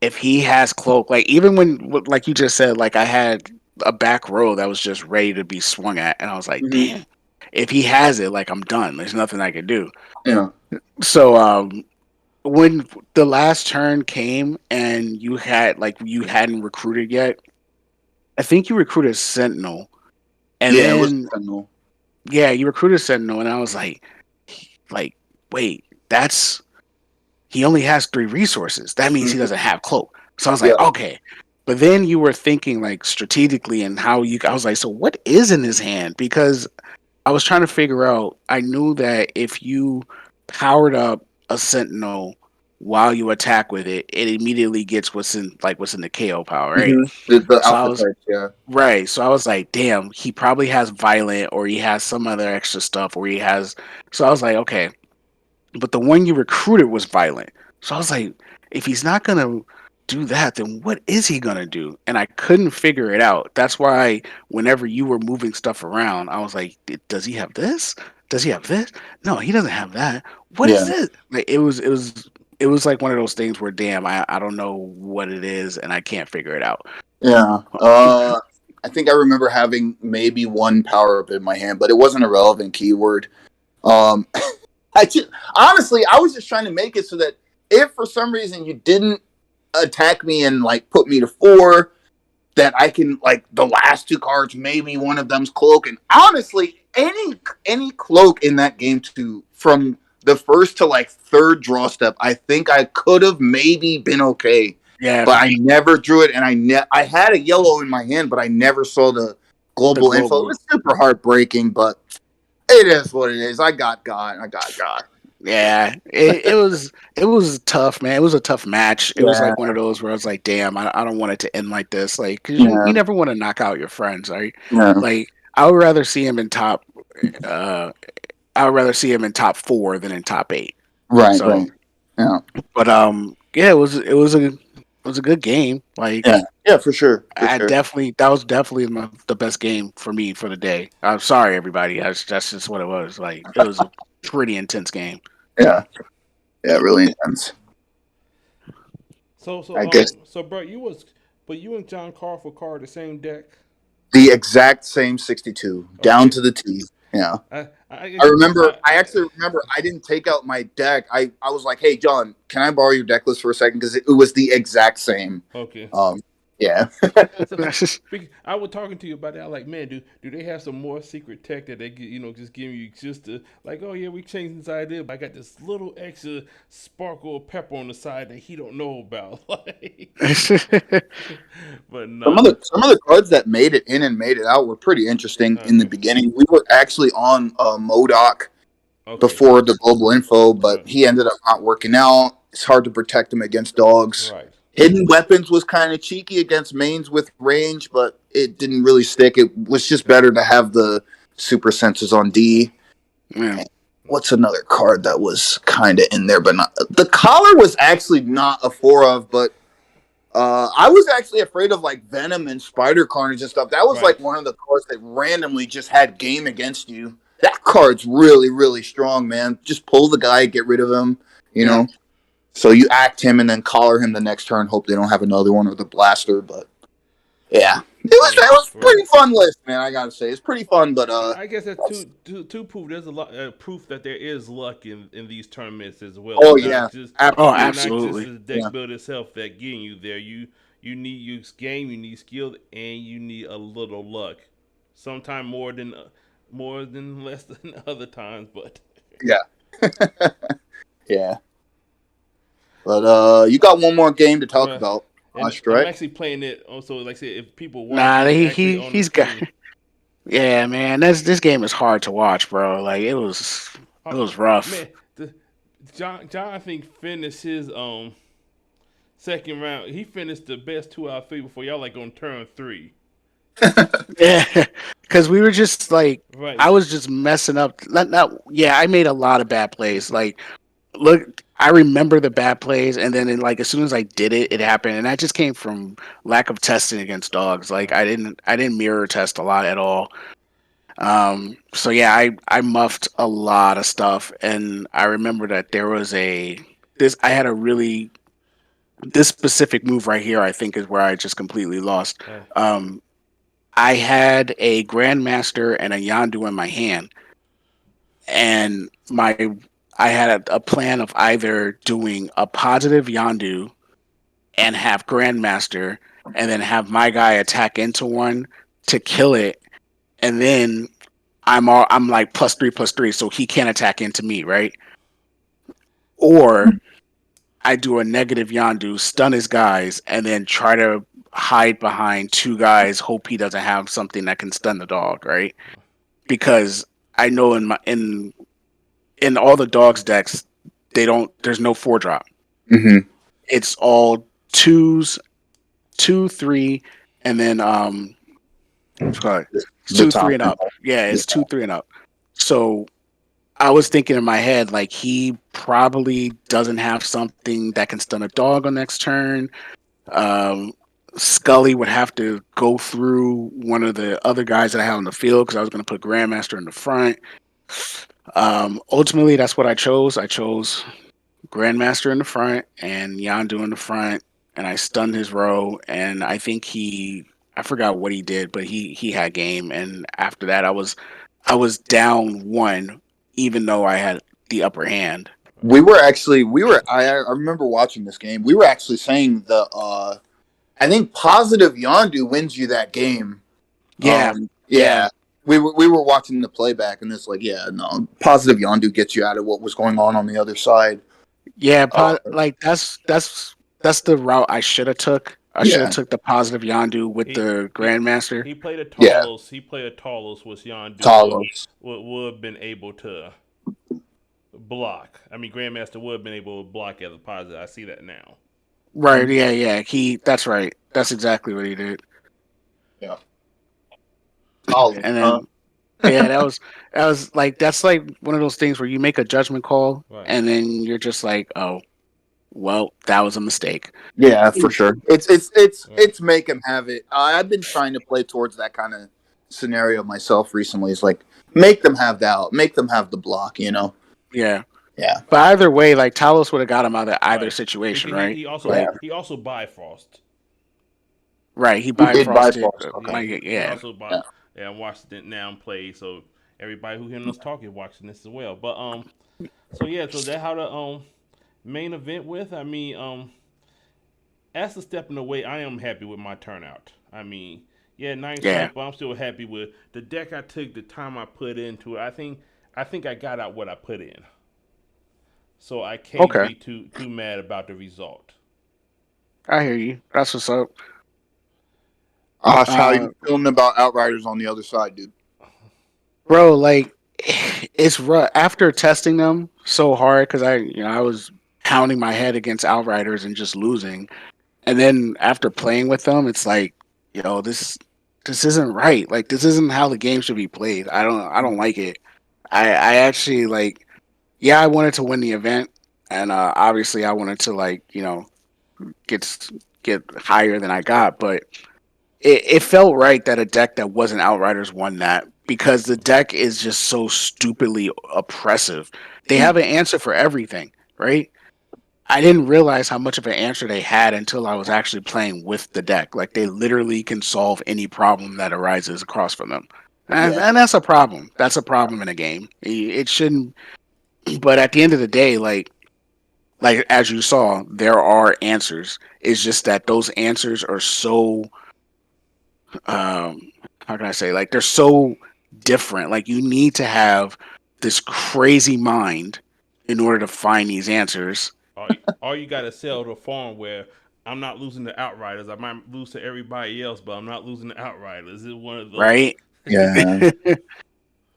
if he has Cloak, like even when, like you just said, like I had a back row that was just ready to be swung at, and I was like, damn, if he has it, like I'm done. There's nothing I can do. Yeah. So when the last turn came and you hadn't recruited yet, I think you recruited Sentinel, and Yeah, it was then Sentinel. yeah, you recruited Sentinel, and I was like, wait, that's he only has 3 resources. That means he Mhm. doesn't have cloak. So I was Yeah, like, okay. But then you were thinking like strategically and how you. I was like, so what is in his hand? Because I was trying to figure out. I knew that if you powered up a Sentinel while you attack with it, it immediately gets what's in the KO power, right? the So I alpha was types. Yeah, right. So I was like, damn, he probably has violent or he has some other extra stuff or he has. So I was like, okay, but the one you recruited was violent. So I was like, if he's not gonna do that, then what is he gonna do? And I couldn't figure it out. That's why whenever you were moving stuff around, I was like, does he have this? Does he have this? No, he doesn't have that. What is yeah, this? Like it was like one of those things where damn, I don't know what it is and I can't figure it out. yeah. I think I remember having maybe one power up in my hand, but it wasn't a relevant keyword. Um, I just honestly, I was just trying to make it so that if for some reason you didn't attack me and like put me to 4, that I can like the last 2 cards, maybe one of them's cloak. And honestly, any cloak in that game too, from the first to like 3rd draw step, I think I could have maybe been okay. Yeah, But I never drew it, and I had a yellow in my hand, but I never saw the the global info. It global. was super heartbreaking, but it is what it is. I got God. I got God. Yeah, it was tough, man. It was a tough match. It was Yeah, like one of those where I was like, damn, I don't want it to end like this. Like, cause yeah, you never want to knock out your friends, right? yeah. Like, I would rather see him in top. Uh, I would rather see him in top 4 than in top 8. Right, So, right. Yeah, but yeah, it was a good game. Like, yeah, yeah. For sure, for I sure. definitely that was definitely the best game for me for the day. I'm sorry, everybody. That's just what it was. Like, it was a pretty intense game. Yeah, yeah. Really intense. I guess So Bert, you and John Carl card the same deck. the exact same 62 down Okay. to the T. Yeah. I I remember. I, I actually remember. I didn't take out my deck. I was like, "Hey, John, can I borrow your deck list for a second?" Because it was the exact same. okay. Yeah. So I was talking to you about that. I'm like, man, do they have some more secret tech that they just give you just to like, oh yeah, we changed this idea, but I got this little extra sparkle of pepper on the side that he don't know about. Like, but Some no. of the cards that made it in and made it out were pretty interesting in the Okay. beginning. We were actually on Modoc Okay. before the global info, but Right. he ended up not working out. It's hard to protect him against dogs. Right. Hidden weapons was kind of cheeky against mains with range, but it didn't really stick. It was just better to have the super senses on D. Yeah. What's another card that was kind of in there, but not? The collar was actually not a 4 of, but I was actually afraid of like Venom and Spider Carnage and stuff. That was Right. like one of the cards that randomly just had game against you. That card's really, really strong, man. Just pull the guy, get rid of him, you Yeah. know? So you act him and then collar him the next turn. Hope they don't have another one or the blaster, but yeah. That was a pretty fun list, man. I gotta say. It's pretty fun, but I guess that's two proof. There's a lot proof that there is luck in these tournaments as well. oh It's yeah. not just Oh, Absolutely. it's not just absolutely. the deck Yeah. build itself that getting you there. You need your game, you need skill, and you need a little luck. Sometimes more than less than other times, but Yeah. But you got one more game to talk uh, about, and Oscar, I'm right? actually playing it. Also, like I said, if people Nah, watching it actually on the he's got. screen. Yeah, man, this game is hard to watch, bro. Like it Oh was rough. man, John I think finished his second round. He finished the best 2 out of 3 before y'all like on turn 3. Yeah, because we were just like Right. I was just messing up. Yeah, I made a lot of bad plays. Like, look, I remember the bad plays, and then like as soon as I did it, it happened, and that just came from lack of testing against dogs. Like I didn't mirror test a lot at all. So yeah, I muffed a lot of stuff, and I remember that there was I had a really this specific move right here. I think is where I just completely lost. Uh, Um, I had a Grandmaster and a Yandu in my hand, and I had a plan of either doing a positive Yondu and have Grandmaster, and then have my guy attack into one to kill it, and then I'm like +3/+3, so he can't attack into me, right? Or I do a negative Yondu, stun his guys, and then try to hide behind two guys, hope he doesn't have something that can stun the dog, right? Because I know in all the dogs decks, there's no 4-drop. Mm-hmm. It's all 2s, 2, 3, and then what's it called? It's 2, 3 and up. Yeah, it's 2, 3 and up. So I was thinking in my head, like, he probably doesn't have something that can stun a dog on next turn. Scully would have to go through one of the other guys that I have on the field because I was going to put Grandmaster in the front. Ultimately, that's what I chose. I chose Grandmaster in the front and Yondu in the front, and I stunned his row. And I think I forgot what he did, but he had game. And after that, I was down 1, even though I had the upper hand. I remember watching this game. We were actually saying I think positive Yondu wins you that game. Yeah. Yeah. We were watching the playback, and it's like, no, positive Yondu gets you out of what was going on the other side. Yeah, like that's the route I should have took. I should have took the positive Yondu with the Grandmaster. He played a Talos. He played a Talos with Yondu. Talos would have been able to block. I mean, Grandmaster would have been able to block as a positive. I see that now. Right? Yeah. That's right. That's exactly what he did. Yeah. And then, that was like, that's like one of those things where you make a judgment call, right, and then you're just like, oh, well, that was a mistake. Yeah, for sure. It's make him have it. I've been trying to play towards that kind of scenario myself recently. It's like, make them have that, make them have the block, you know? Yeah. Yeah. But either way, like, Talos would have got him out of either situation, right? He also Bifrost. Right, he Bifrosted. Okay. He also I watched it now and play, so everybody who hearing us talk is watching this as well. But so that how the main event with. I mean, as a step in the way, I am happy with my turnout. I mean, 9 step, but I'm still happy with the deck I took, the time I put into it. I think I got out what I put in, so I can't be too mad about the result. I hear you. That's what's up. How you feeling about Outriders on the other side, dude? Bro, like, it's rough after testing them so hard because I was pounding my head against Outriders and just losing, and then after playing with them, it's like, this isn't right. Like, this isn't how the game should be played. I don't like it. I actually, like, I wanted to win the event, and obviously I wanted to, like, get higher than I got, but it felt right that a deck that wasn't Outriders won that, because the deck is just so stupidly oppressive. They have an answer for everything, right? I didn't realize how much of an answer they had until I was actually playing with the deck. Like, they literally can solve any problem that arises across from them. And that's a problem. That's a problem in a game. It shouldn't. But at the end of the day, like as you saw, there are answers. It's just that those answers are so, how can I say, like, they're so different. Like, you need to have this crazy mind in order to find these answers. Or you got to sell the farm where I'm not losing the Outriders. I might lose to everybody else, but I'm not losing the Outriders. It's one of those. Right? Yeah.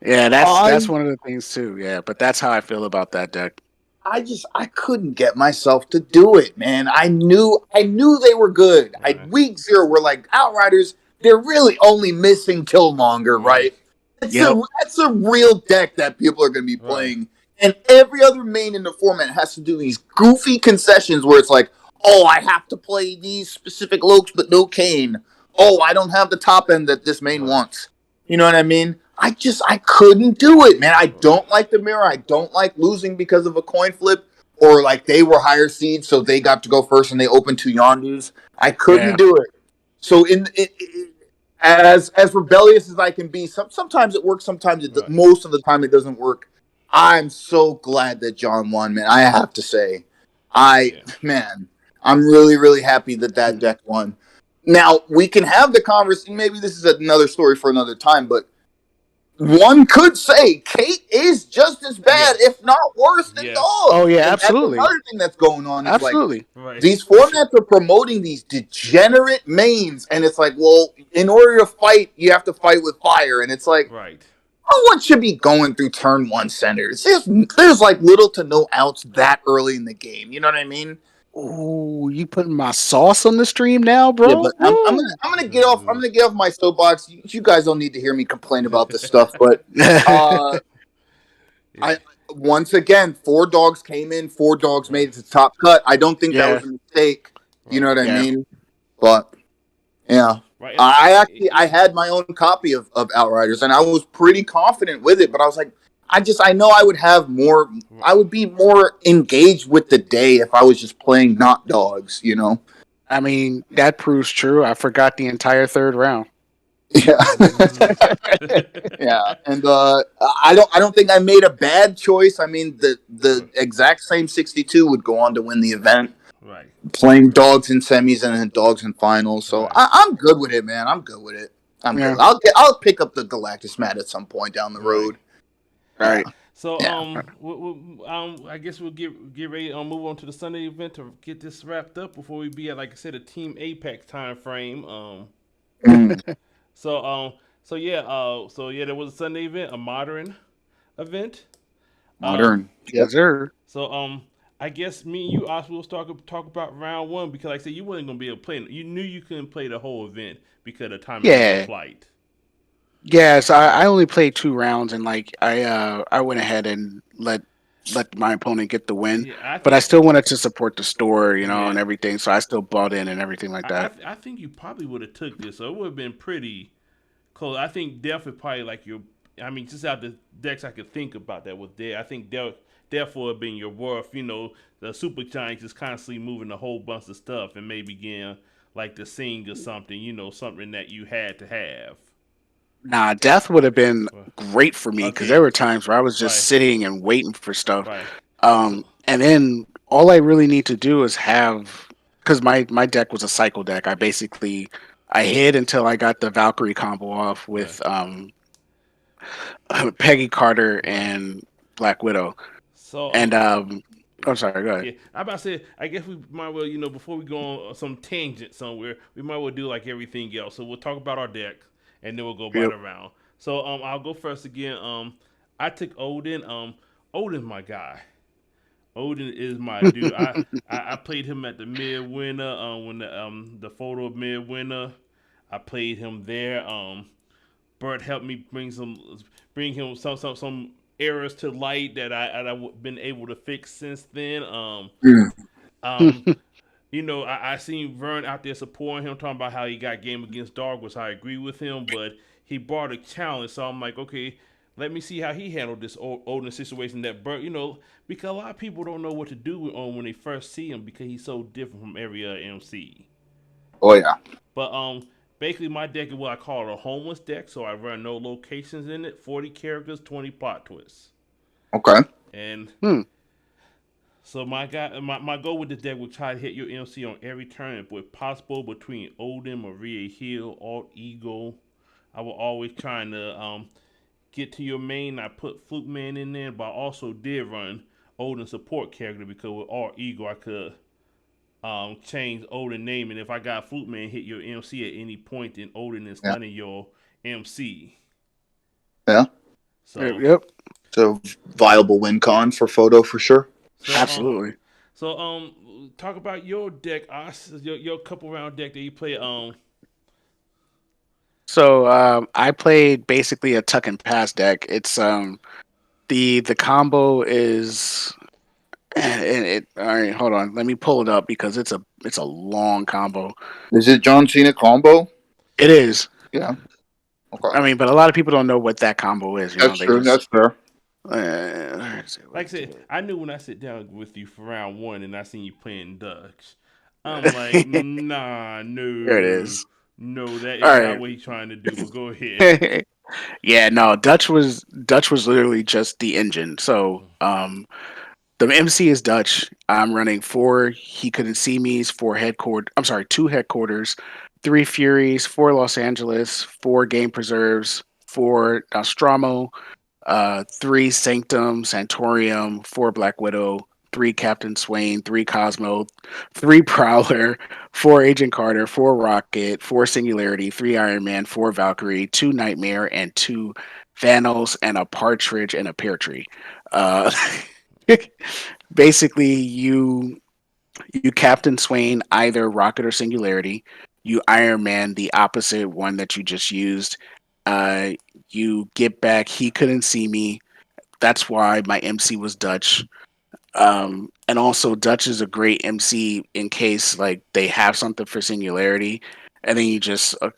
Yeah, that's one of the things too. Yeah, but that's how I feel about that deck. I couldn't get myself to do it, man. I knew they were good. Right. Week 0, we're like, Outriders, they're really only missing Killmonger, right? That's a real deck that people are going to be playing. Right. And every other main in the format has to do these goofy concessions where it's like, oh, I have to play these specific Lokes but no Kane. Oh, I don't have the top end that this main wants. You know what I mean? I couldn't do it, man. I don't like the mirror. I don't like losing because of a coin flip, or like they were higher seeds, so they got to go first and they opened 2 Yondus. I couldn't do it. So as rebellious as I can be, sometimes it works, sometimes it most of the time it doesn't work. I'm so glad that John won, man. I have to say, Yeah. man, I'm really, really happy that that deck won. Now we can have the conversation. Maybe this is another story for another time, but one could say Kate is just as bad, Yes. if not worse, than Yes. Dog. Oh yeah, And that's absolutely, another thing that's going on. Is like absolutely. Right. these formats are promoting these degenerate mains, and it's like, well, in order to fight, you have to fight with fire, and it's like, Right. no one should be going through turn one centers. There's like little to no outs that early in the game. You know what I mean? Oh, you putting my sauce on the stream now, bro? Yeah, but I'm Woo. gonna get off. I'm gonna get off my soapbox. You guys don't need to hear me complain about this stuff, but uh, I once again, 4 dogs came in. 4 dogs made it to top cut. I don't think that Yeah. was a mistake. You know what I Yeah. mean? But yeah. Right. I had my own copy of Outriders, and I was pretty confident with it. But I was like, I know I would have more. I would be more engaged with the day if I was just playing not dogs. You know? I mean, that proves true. I forgot the entire third round. Yeah, yeah. And I don't think I made a bad choice. I mean, the exact same 62 would go on to win the event. Right. Playing dogs in semis and then dogs in finals. So Right. I'm good with it, man. I'm good with it. I'm Yeah. good. I'll pick up the Galactus mat at some point down the road. Right. So Yeah. I guess we'll get ready to move on to the Sunday event to get this wrapped up before we be at, like I said, a Team Apex time frame. Mm. So yeah, there was a Sunday event, a modern event. Modern. Yes, sir. So I guess me and you also will talk about round one because, like I said, you wasn't gonna be able to play. You knew you couldn't play the whole event because of the time of Yeah. your flight. Yes, I only played 2 rounds, and like I went ahead and let my opponent get the win. Yeah, But I still wanted to support the store, you know, Yeah. and everything. So I still bought in and everything like that. I think you probably would have took this, so it would have been pretty close. I think Def is probably like your. I mean, just out the decks I could think about that was there. I think Def would have been your worth. You know, the Super Giants just constantly moving a whole bunch of stuff and maybe getting like the sing or something. You know, something that you had to have. Nah, death would have been great for me because Okay. there were times where I was just Right. sitting and waiting for stuff. Right. And then all I really need to do is have, because my deck was a cycle deck. I hid until I got the Valkyrie combo off with Peggy Carter and Black Widow. So And I'm sorry, go ahead. yeah, I'm about to say. I guess we might well, you know, before we go on some tangent somewhere, we might well do like everything else. So we'll talk about our deck, and then we'll go right around. So I'll go first again. I took Odin. Odin's my guy. Odin is my dude. I played him at the midwinter. When the photo of midwinter, I played him there. Burt helped me bring him some errors to light that I've been able to fix since then. You know, I seen Vern out there supporting him, talking about how he got game against Dog, which I agree with him, but he brought a challenge, so I'm like, okay, let me see how he handled this Odin situation that Burt, you know, because a lot of people don't know what to do with Odin when they first see him because he's so different from every other MC. Oh yeah. But basically my deck is what I call a homeless deck, so I run no locations in it, 40 characters, 20 plot twists. Okay. And so my goal with this deck will try to hit your MC on every turn if possible between Odin, Maria Hill, Alt Ego. I will always trying to get to your main. I put Fluke Man in there, but I also did run Odin support character because with Alt Ego I could change Odin name, and if I got Fluke Man hit your MC at any point, then Odin is stunning your MC. Yeah. So Yep. So viable win con for photo for sure. so, Absolutely. So talk about your deck, your couple round deck that you play. So I played basically a tuck and pass deck. It's the combo is and it all right, hold on. Let me pull it up because it's a long combo. Is it John Cena combo? It is. Yeah. Okay. I mean, but a lot of people don't know what that combo is. You That's know, true. That's fair. Like I said, I knew when I sit down with you for round one and I seen you playing Dutch, I'm like, nah, no. There it is. No, that is All not right. what he's trying to do. But go ahead. Yeah, no, Dutch was literally just the engine. So the MC is Dutch. I'm running four He Couldn't See Me's, four headquarters. I'm sorry, two headquarters, three Furies, four Los Angeles, four Game Preserves, four Nostromo, three Sanctum, Santorium, four Black Widow, three Captain Swain, three Cosmo, three Prowler, four Agent Carter, four Rocket, four Singularity, three Iron Man, four Valkyrie, two Nightmare, and two Thanos, and a Partridge and a Pear Tree. Uh, basically, you Captain Swain either Rocket or Singularity. You Iron Man the opposite one that you just used. Uh, you get back. He couldn't see me. That's why my MC was Dutch. And also Dutch is a great MC in case like they have something for Singularity, and then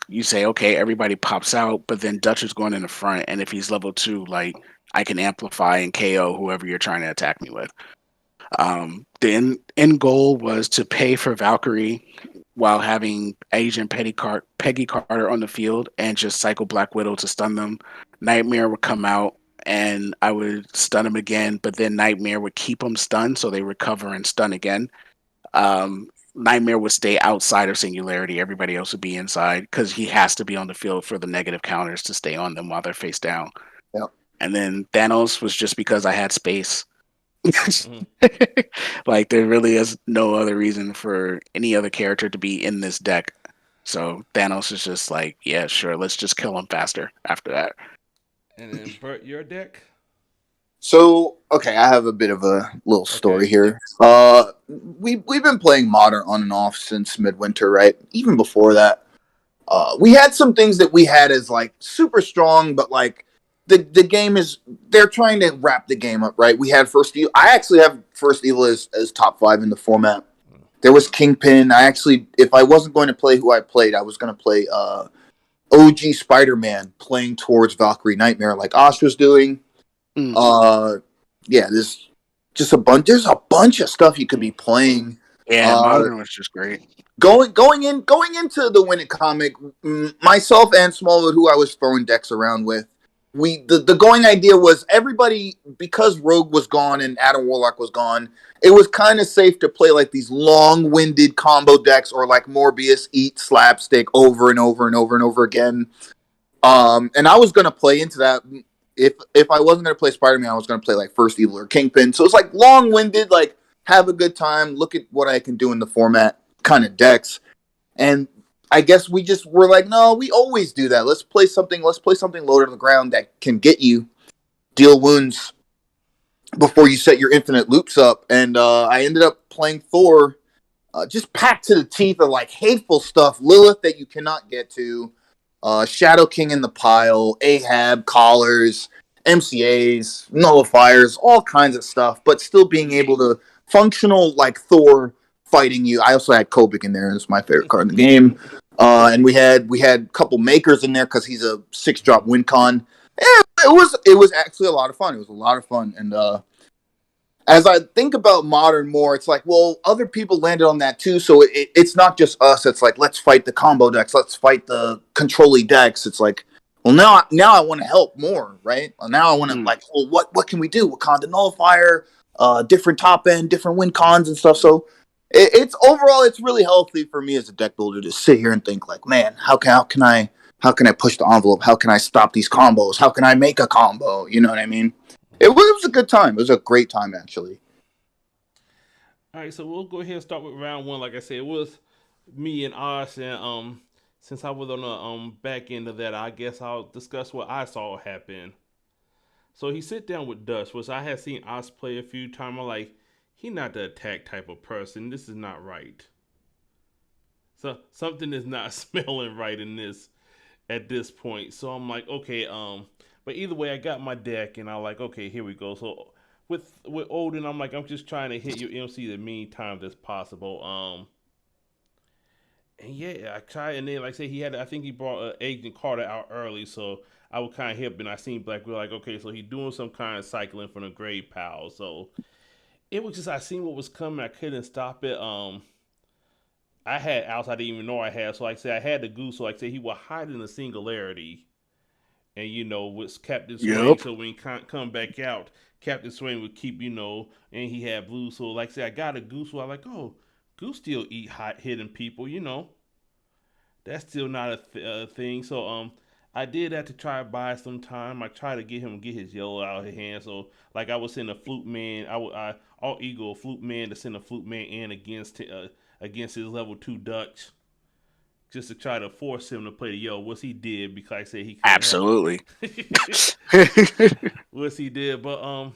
you say okay, everybody pops out, but then Dutch is going in the front, and if he's level 2, like I can amplify and KO whoever you're trying to attack me with. The end goal was to pay for Valkyrie while having Peggy Carter on the field and just cycle Black Widow to stun them. Nightmare would come out and I would stun him again, but then Nightmare would keep them stunned so they recover and stun again. Nightmare would stay outside of Singularity. Everybody else would be inside because he has to be on the field for the negative counters to stay on them while they're face down. Yep. And then Thanos was just because I had space. Mhm. Like there really is no other reason for any other character to be in this deck. So Thanos is just like, yeah, sure, let's just kill him faster after that. And then Bert, your deck. So, okay, I have a bit of a little story Okay. here. We've been playing Modern on and off since midwinter, right? Even before that, we had some things that we had as like super strong, but like the game is they're trying to wrap the game up, right? We had First Evil. I actually have First Evil as top 5 in the format. There was Kingpin. I actually, if I wasn't going to play who I played, I was going to play OG Spider-Man playing towards Valkyrie Nightmare, like Osh was doing. Mm. Yeah, there's just a bunch. There's a bunch of stuff you could be playing. Yeah, Modern was just great. Going into the Win It comic, myself and Smallwood, who I was throwing decks around with, the going idea was everybody, because Rogue was gone and Adam Warlock was gone, it was kind of safe to play like these long-winded combo decks or like Morbius eat slapstick over and over and over and over again. And I was gonna play into that. If I wasn't gonna play Spider-Man, I was gonna play like First Evil or Kingpin. So it's like long-winded, like have a good time, look at what I can do in the format kind of decks. And I guess we just were like, no, we always do that. Let's play something low to the ground that can get you deal wounds before you set your infinite loops up. And I ended up playing Thor, just packed to the teeth of like hateful stuff, Lilith that you cannot get to, Shadow King in the pile, Ahab, collars, MCAs, nullifiers, all kinds of stuff, but still being able to functional like Thor fighting you. I also had Kobik in there. It's my favorite card in the game. And we had a couple makers in there because he's a 6-drop win con. It was actually a lot of fun. It was a lot of fun. And as I think about Modern more, it's like, well, other people landed on that too. So it's not just us. It's like, let's fight the combo decks. Let's fight the control-y decks. It's like, well, now I want to help more, right? Now I want to like, well, what can we do? Wakanda Nullifier, different top end, different win cons and stuff. So it's overall, it's really healthy for me as a deck builder to sit here and think like, man, how can I push the envelope? How can I stop these combos? How can I make a combo? You know what I mean? It was a good time. It was a great time, actually. All right, so we'll go ahead and start with round one. Like I said, it was me and Osh, and since I was on the back end of that, I guess I'll discuss what I saw happen. So he sit down with Dust, which I had seen Osh play a few times. I'm like, he not the attack type of person. This is not right. So something is not smelling right in this at this point. So I'm like, okay, but either way, I got my deck, and I'm like, okay, here we go. So with Odin, I'm like, I'm just trying to hit your MC the mean times as possible. And yeah, I tried, and then like I say, I think he brought Agent Carter out early, so I was kind of hip, and I seen Black Widow like, okay, so he doing some kind of cycling from the grave pile. So it was just I seen what was coming, I couldn't stop it. I had outs I didn't even know I had, so like I said, I had the goose, so like I said, he was hiding the Singularity. and with Captain Swain. Yep. So when he come back out, Captain Swain would keep, and he had blue. So like I said, I got a goose. So I like, oh, goose still eat hot hidden people. That's still not a thing. So I did have to try to buy some time. I tried to get his yellow out of his hand. So like I was sending a flute man. I all ego flute man to send a flute man in against his level 2 Dutch, just to try to force him to play the yellow. What he did, because I said he couldn't Absolutely. what he did, but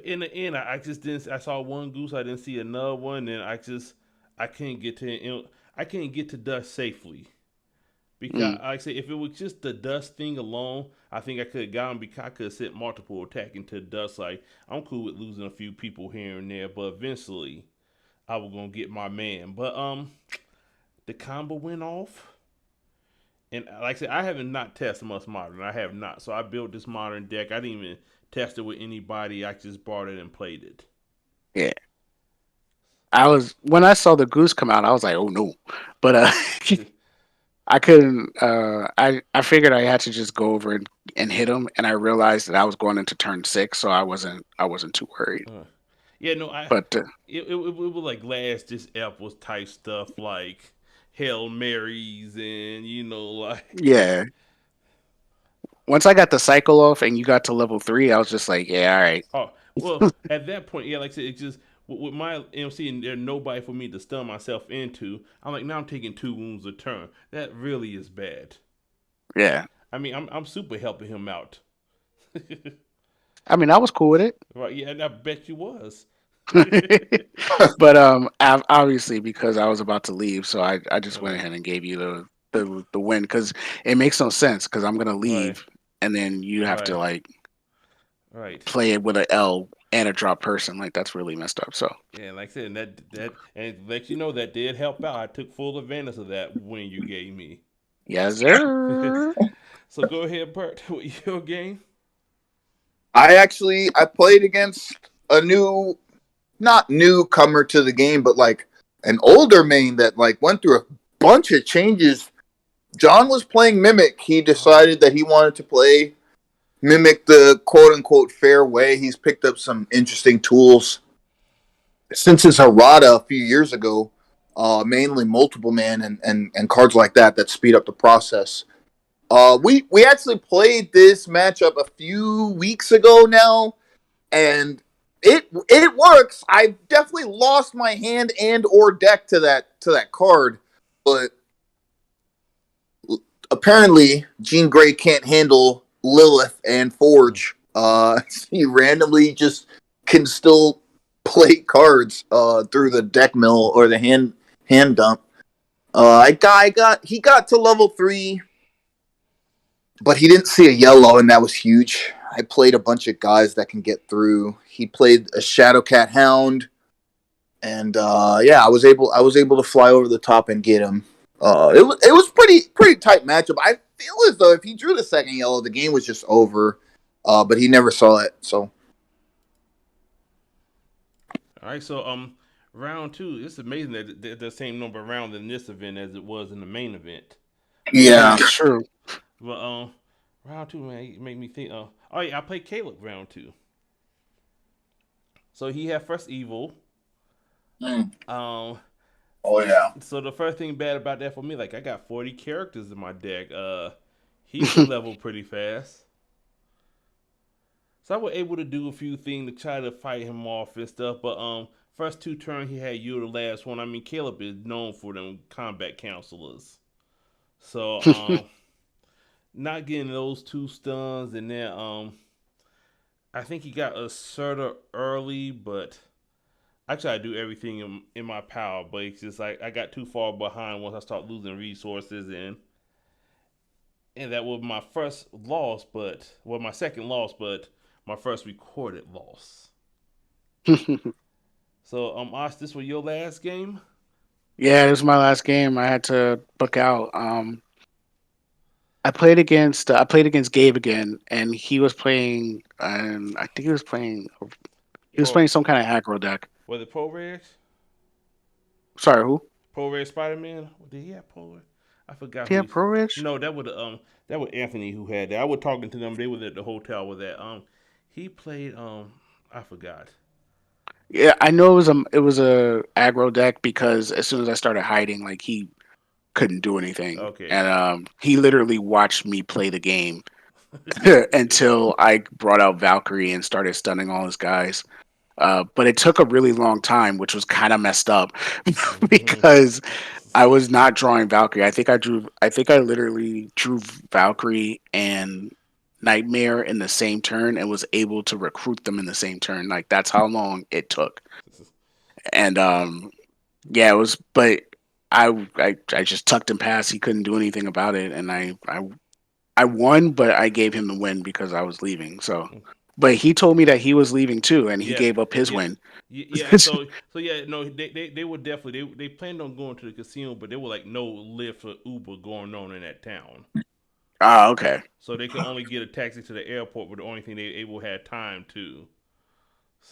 in the end, I just didn't. I saw one goose. I didn't see another one, and I couldn't get to I can't get to dust safely. Because, like I say, if it was just the dust thing alone, I think I could have gotten, because I could have sent multiple attack into the dust. Like, I'm cool with losing a few people here and there, but eventually I was going to get my man. But the combo went off. And like I said, I haven't not tested much modern. I have not. So I built this modern deck. I didn't even test it with anybody. I just bought it and played it. Yeah. When I saw the goose come out, I was like, oh no. But I couldn't. I figured I had to just go over and hit him, and I realized that I was going into turn 6, so I wasn't too worried. Yeah, no, But it was like last just apples type stuff, like Hail Marys and like yeah, once I got the cycle off and you got to level 3, I was just like, yeah, all right. oh well at that point, yeah, like I said, it just with my MC and there's nobody for me to stun myself into. I'm like, now I'm taking 2 wounds a turn. That really is bad. Yeah, I mean, I'm super helping him out. I mean, I was cool with it. Right? Yeah, and I bet you was. But obviously because I was about to leave, so I just went ahead and gave you the win, because it makes no sense, because I'm gonna leave and then you have to like play it with an L and a drop person. Like, that's really messed up. So yeah, like I said, and that and let you know that did help out. I took full advantage of that win you gave me. yes, sir. So go ahead, Bert, with your game. I played against a not newcomer to the game, but like an older main that like went through a bunch of changes. John was playing Mimic. He decided that he wanted to Mimic the quote unquote fair way. He's picked up some interesting tools since his Harada a few years ago, mainly multiple man and cards like that speed up the process. We actually played this matchup a few weeks ago now, and it works. I definitely lost my hand and or deck to that card, but apparently Jean Grey can't handle Lilith and Forge. He randomly just can still play cards through the deck mill or the hand dump. He got to level 3. But he didn't see a yellow, and that was huge. I played a bunch of guys that can get through. He played a Shadowcat Hound, and I was able to fly over the top and get him. It was pretty tight matchup. I feel as though if he drew the second yellow, the game was just over. But he never saw it. So, all right. So round 2. It's amazing that they're the same number of rounds in this event as it was in the main event. yeah, true. But round 2, man, it made me think. Oh yeah, I played Caleb round 2. So he had first evil. Oh yeah. So the first thing bad about that for me, like I got 40 characters in my deck. He can level pretty fast. So I was able to do a few things to try to fight him off and stuff. But first 2 turns he had you the last one. I mean, Caleb is known for them combat counselors. So not getting those 2 stuns, and then I think he got Asserter early, but I try to do everything in my power, but it's just like I got too far behind once I start losing resources, and that was my first loss, my second loss, but my first recorded loss. So Osh, this was your last game? Yeah, this was my last game. I had to book out. I played against Gabe again, and he was playing. I think he was playing some kind of aggro deck. Was it Pro Reg? Sorry, who? Pro Reg Spider-Man? Did he have Pro Reg? I forgot who. Yeah, Pro Rich. No, that was Anthony who had that. I was talking to them. They was at the hotel with that. He played I forgot. Yeah, I know it was a aggro deck because as soon as I started hiding, like he couldn't do anything, Okay. and he literally watched me play the game until I brought out Valkyrie and started stunning all his guys. But it took a really long time, which was kind of messed up Mhm. because I was not drawing Valkyrie. I think I literally drew Valkyrie and Nightmare in the same turn and was able to recruit them in the same turn. Like that's how long it took. And yeah, it was. But I just tucked him past. He couldn't do anything about it, and I won, but I gave him the win because I was leaving. So, but he told me that he was leaving too, and he Yeah, gave up his yeah, win. yeah. So yeah, no, they were definitely they planned on going to the casino, but there were like no Lyft or Uber going on in that town, Ah, okay. so they could only get a taxi to the airport. But the only thing they able had time to.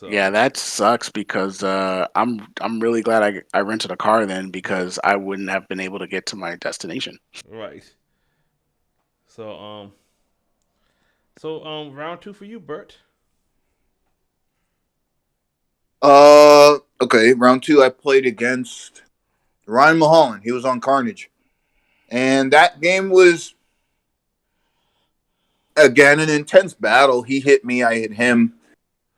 Yeah, So that sucks because I'm really glad I rented a car then yeah, because I wouldn't have been able to get to my destination. right. So round two for you, Bert. Okay, round two. I played against Ryan Mulholland. He was on Carnage, and that game was again an intense battle. He hit me, I hit him.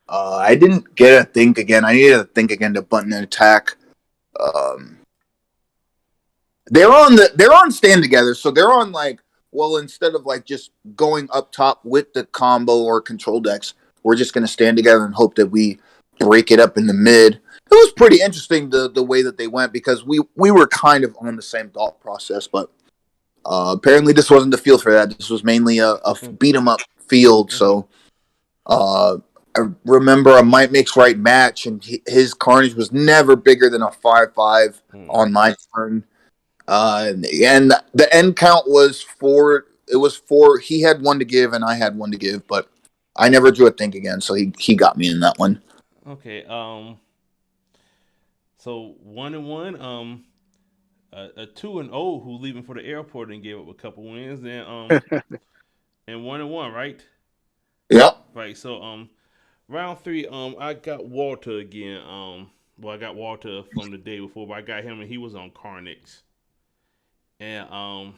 I didn't get a think again. I needed a think again to button an attack. Um, they're on stand together, so they're on like, well, instead of like just going up top with the combo or control decks, we're just gonna stand together and hope that we break it up in the mid. It was pretty interesting the way that they went because we were kind of on the same thought process, but apparently this wasn't the field for that. This was mainly a beat 'em up field. Mm-hmm. So I remember a might makes right match, and his Carnage was never bigger than a 5/5 Hmm. on my turn. And the end count was four. It was four. He had one to give, and I had one to give, but I never drew a think again, so he got me in that one. Okay. So 1-1. A 2-0 who leaving for the airport and gave up a couple wins, and 1-1, right? Yep. Right. So round three, I got Walter again. Well, I got Walter from the day before, but I got him and he was on Carnix. And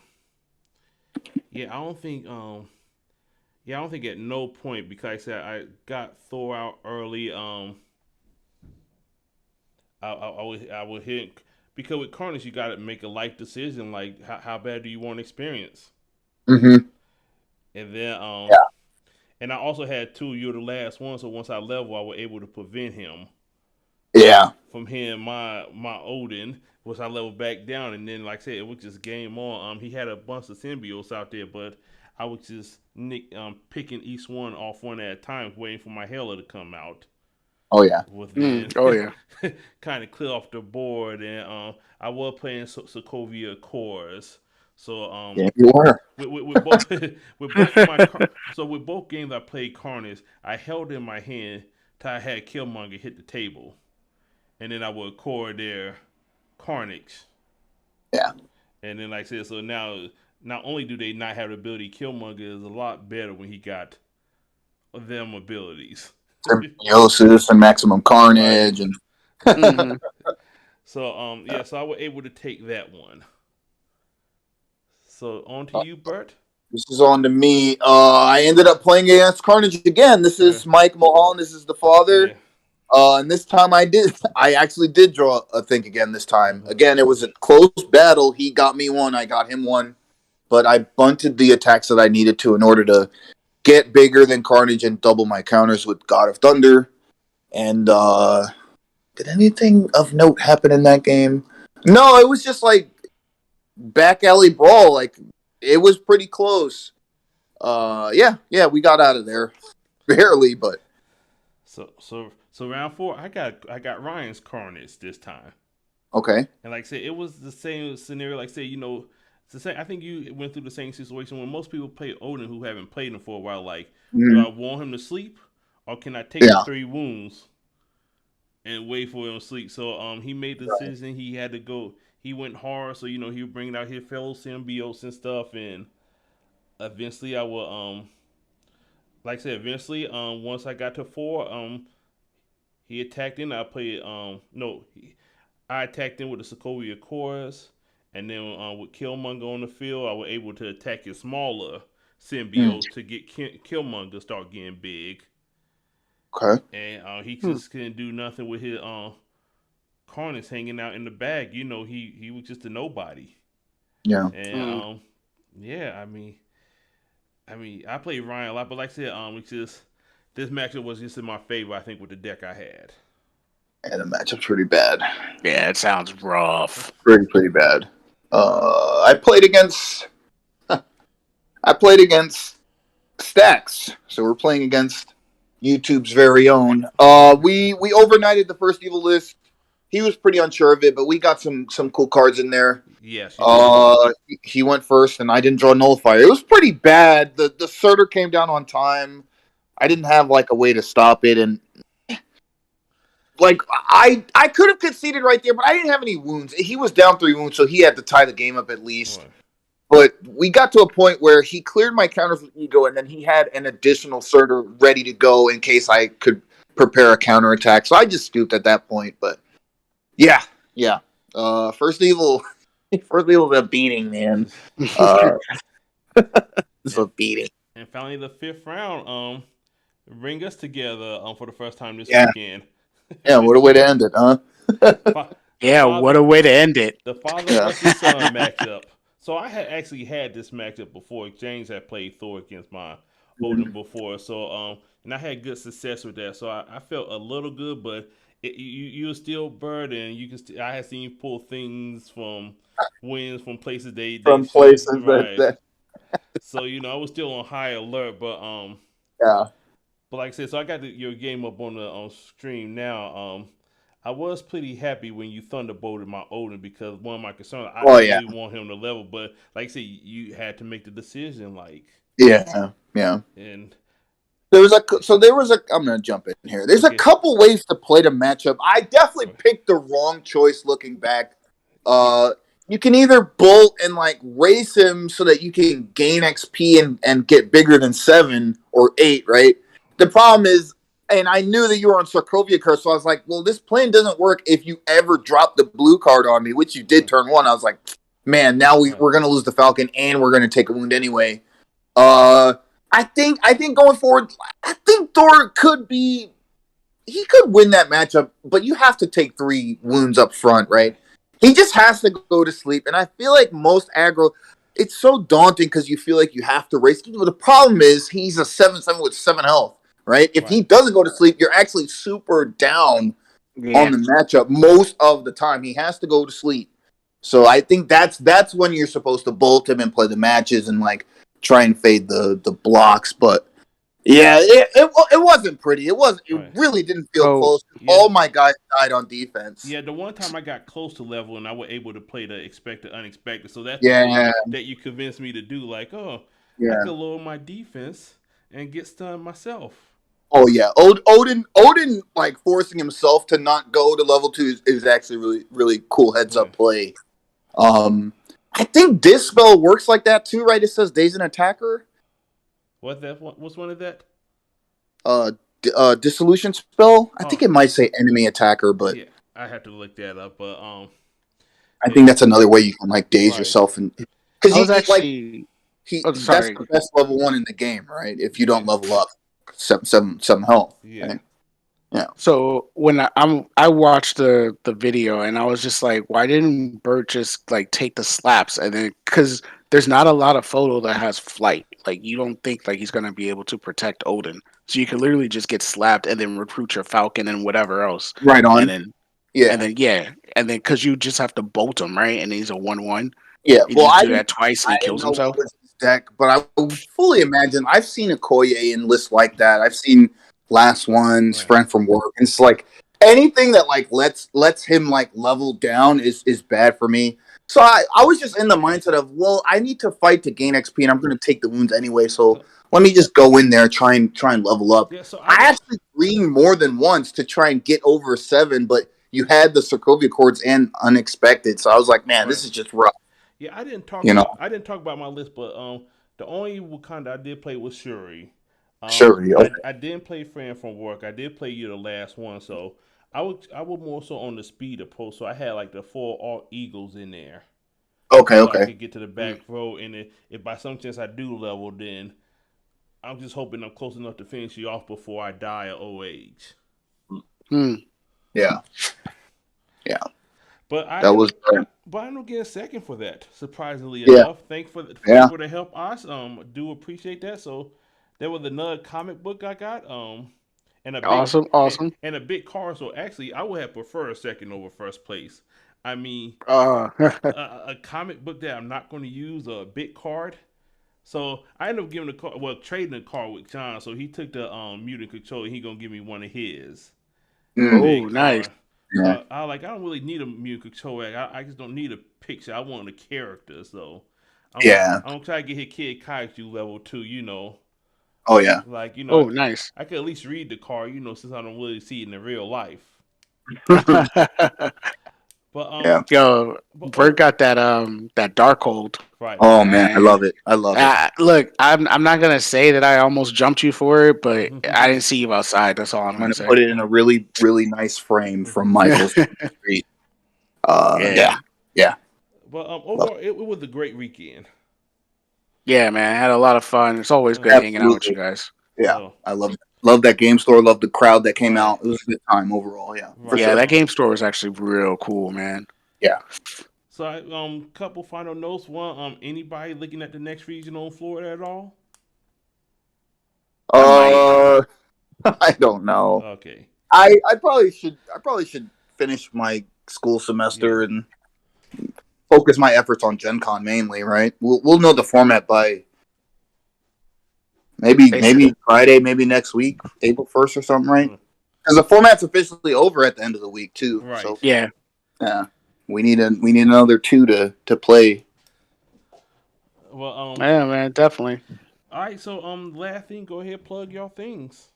yeah, I don't think at no point because I said I got Thor out early. I would hit because with Carnage you got to make a life decision like how bad do you want experience, Mm-hmm. and then Yeah. and I also had two. You're the last one, so once I level, I was able to prevent him Yeah. from hitting my Odin, which I leveled back down, and then like I said, it was just game on. He had a bunch of symbiotes out there, but I was just picking each one off one at a time, waiting for my Hela to come out. Oh yeah. Was then Oh yeah. kind of clear off the board, and I was playing Sokovia cores. So Yeah, you were. with both with both of with both games I played Carnage, I held in my hand till I had Killmonger hit the table, and then I would core their Carnage. Yeah. And then like I said, so now not only do they not have the ability, Killmonger is a lot better when he got them abilities. Symbiosis and Maximum Right. Carnage and hmm So yeah, so I was able to take that one. So on to you, Bert. this is on to me. I ended up playing against Carnage again. This Okay. is Mike Mulholland. This is the Yeah. father. And this time I actually did draw a think again this time. Again, it was a close battle. He got me one, I got him one. But I bunted the attacks that I needed to in order to get bigger than Carnage and double my counters with God of Thunder. And did anything of note happen in that game? No, it was just like back alley brawl. Like it was pretty close. Yeah, we got out of there barely, but So round four, I got Ryan's Carnage this time, okay. and like I said, it was the same scenario. Like I said, it's the same. I think you went through the same situation when most people play Odin who haven't played him for a while. Like, do I Mhm. want him to sleep, or can I take the Yeah, 3 wounds and wait for him to sleep? So he made the decision. He he went hard. So he was bringing out his fellow symbiotes and stuff, and eventually I will like I said, eventually once I got to 4, he attacked in. I played no, I attacked in with the Sokovia Chorus, and then with Killmonger on the field, I was able to attack his smaller symbiote to get Killmonger start getting big. Okay. And he just couldn't do nothing with his Carnage hanging out in the bag. He was just a nobody. Yeah. And yeah, I played Ryan a lot, but like I said, it's just this matchup was just in my favor. I think with the deck I had. And the matchup's pretty bad. Yeah, it sounds rough. Pretty bad. I played against Stacks, so we're playing against YouTube's very own. We overnighted the first evil list. He was pretty unsure of it, but we got some cool cards in there. Yes. He went first, and I didn't draw Nullifier. It was pretty bad. The Surtur came down on time. I didn't have like a way to stop it, and like I could have conceded right there, but I didn't have any wounds. He was down 3 wounds, so he had to tie the game up at least. Right. But we got to a point where he cleared my counters with Ego, and then he had an additional Surtur ready to go in case I could prepare a counterattack. So I just scooped at that point. But yeah. First Evil's a beating, man. It's a beating. And finally, the 5th round bring us together for the first time this Yeah. weekend. Yeah, what a way to end it, huh? What a way to end it. The father versus son matchup. So I had actually had this matchup before. James had played Thor against my Odin before, so and I had good success with that. So I felt a little good, but you were still Burt, and you can. I had seen you pull things from wins from places they places right. that. So I was still on high alert, but Yeah. But like I said, so I got your game up on the stream now. I was pretty happy when you thunderbolted my Odin because one of my concerns, I really want him to level, but like I said, you had to make the decision. Yeah. And there was I'm gonna jump in here. There's a couple ways to play the matchup. I definitely picked the wrong choice looking back. You can either bolt and race him so that you can gain XP and get bigger than 7 or 8, right? The problem is, and I knew that you were on Sokovia Curse, so I was like, well, this plan doesn't work if you ever drop the blue card on me, which you did turn 1. I was like, man, now we're going to lose the Falcon, and we're going to take a wound anyway. I think going forward, I think Thor could win that matchup, but you have to take 3 wounds up front, right? He just has to go to sleep, and I feel like most aggro, it's so daunting because you feel like you have to race. But the problem is he's a 7/7 with 7 health. Right? If he doesn't go to sleep, you're actually super down on the matchup most of the time. He has to go to sleep. So I think that's when you're supposed to bolt him and play the matches and try and fade the blocks. But yeah, it wasn't pretty. It really didn't feel close. Yeah. All my guys died on defense. Yeah, the one time I got close to level and I was able to play the expected unexpected. So that's that you convinced me to do. I could lower my defense and get stunned myself. Oh yeah, Odin forcing himself to not go to level 2 is actually really really cool heads up play. I think this spell works like that too, right? It says Dazed Attacker. What's one of that? Dissolution spell. I think it might say enemy attacker, but I have to look that up. But I think that's another way you can daze yourself and because that's the best level 1 in the game, right? If you don't level up. 7 health. Yeah. So when I watched the video and I was just like, why didn't Burt just take the slaps? And then because there's not a lot of photo that has flight. You don't think he's gonna be able to protect Odin. So you can literally just get slapped and then recruit your Falcon and whatever else. Right on. And then because you just have to bolt him, right? And he's a 1/1. Yeah. I do that twice and he kills himself. Deck, but I would fully imagine I've seen Okoye in lists like that. I've seen Last One's Friend from Work. And it's anything that lets him level down is bad for me. So I was just in the mindset of, well, I need to fight to gain XP and I'm gonna take the wounds anyway, so let me just go in there, try and level up. Yeah, so I actually greened more than once to try and get over 7, but you had the Sokovia Accords and Unexpected, so I was like, man, this is just rough. Yeah, I didn't talk. You know, I didn't talk about my list, but the only Wakanda I did play was Shuri. sure. Okay. I didn't play Friend from Work. I did play You the Last One, so I would more so on the speed approach. So I had like the 4 Alt Eagles in there, Okay. so I Okay. could get to the back row. And if by some chance I do level, then I'm just hoping I'm close enough to finish you off before I die of old age. Yeah. Yeah. But I That end was. up, but I end up getting second for that. Surprisingly Yeah. enough, thanks for Yeah. the help. I do appreciate that. So there was another comic book I got. And a big Awesome. and a big card. So actually, I would have preferred second over first place. I mean, Uh, a comic book that I'm not going to use, a big card. So I ended up giving the card, well, trading the card with John. So he took the mutant control. And he gonna give me one of his Mm, big nice. card. yeah. I don't really need a mutant control. I just don't need a picture. I want a character. So Yeah. I'm gonna try to get his Kid Kaiju level 2. Oh yeah. Like Nice. I could at least read the card. Since I don't really see it in real life. But Yeah. Yo, but, Bert got that dark hold. right. Oh man, I And love it. I love it. look, I'm not gonna say that I almost jumped you for it, but I didn't see you outside. That's all I'm I'm gonna gonna say. put it in a really, really nice frame from Michael's Street. Yeah. Yeah. But overall, it was a great weekend. Yeah, man, I had a lot of fun. It's always good hanging out with you guys. Yeah. So, I love that game store. Love the crowd that came Right. out. It was a good time overall. Yeah. For Right. Yeah, sure. that game store was actually real cool, man. Yeah. So, couple final notes. One, anybody looking at the next regional in Florida at all? I don't know. Okay. I probably should finish my school semester and focus my efforts on Gen Con mainly, right? We'll know the format by maybe Friday, maybe next week, April 1st or something, right? Because the format's officially over at the end of the week too. Right. So Yeah. we need another 2 to play. Well, Yeah, man, definitely. all right. So, last thing, go ahead, plug your things.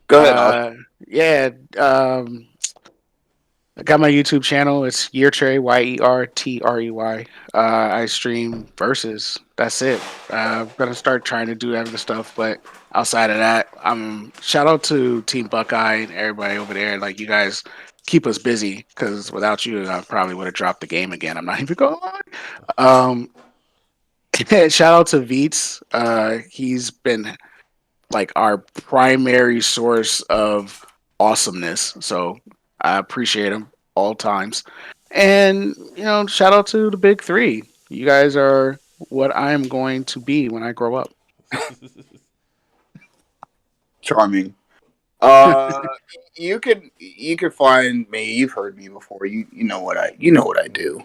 Go ahead. Yeah, I got my YouTube channel. It's Yeartrey, YERTREY. I stream versus. That's it. I'm gonna start trying to do other stuff, but outside of that, shout out to Team Buckeye and everybody over there. Like, you guys keep us busy, because without you, I probably would have dropped the game again. I'm not even gonna lie. Shout out to Veets. He's been like our primary source of awesomeness. So I appreciate him all times. And, shout out to the big 3. You guys are what I'm going to be when I grow up. Charming. You could find me. You've heard me before. You know what I do.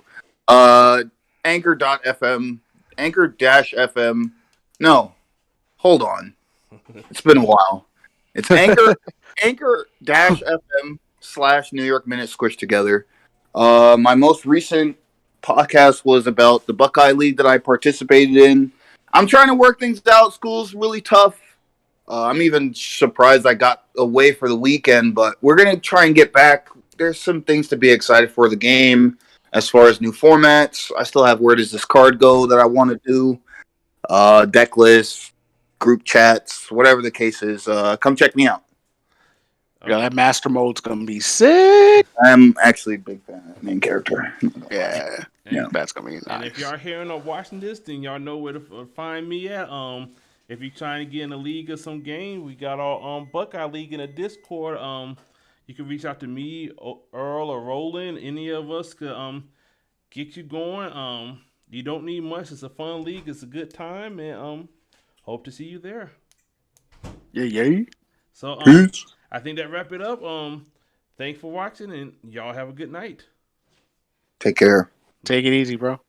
Anchor.fm. Anchor-FM. No, hold on. It's been a while. It's Anchor-FM/New York Minute squished together. My most recent podcast was about the Buckeye League that I participated in. I'm trying to work things out. School's really tough. I'm even surprised I got away for the weekend, but we're going to try and get back. There's some things to be excited for the game as far as new formats. I still have Where Does This Card Go that I want to do. Deck lists, group chats, whatever the case is. Come check me out. Yeah, that master mode's going to be sick. I'm actually a big fan of that main character. Yeah. Yeah. That's going to be nice. And if y'all hearing or watching this, then y'all know where to find me at. If you're trying to get in a league or some game, we got our Buckeye League in a Discord. You can reach out to me, Earl, or Roland. Any of us could get you going. You don't need much. It's a fun league. It's a good time, and hope to see you there. Yeah. So I think that wrap it up. Thanks for watching, and y'all have a good night. Take care. Take it easy, bro.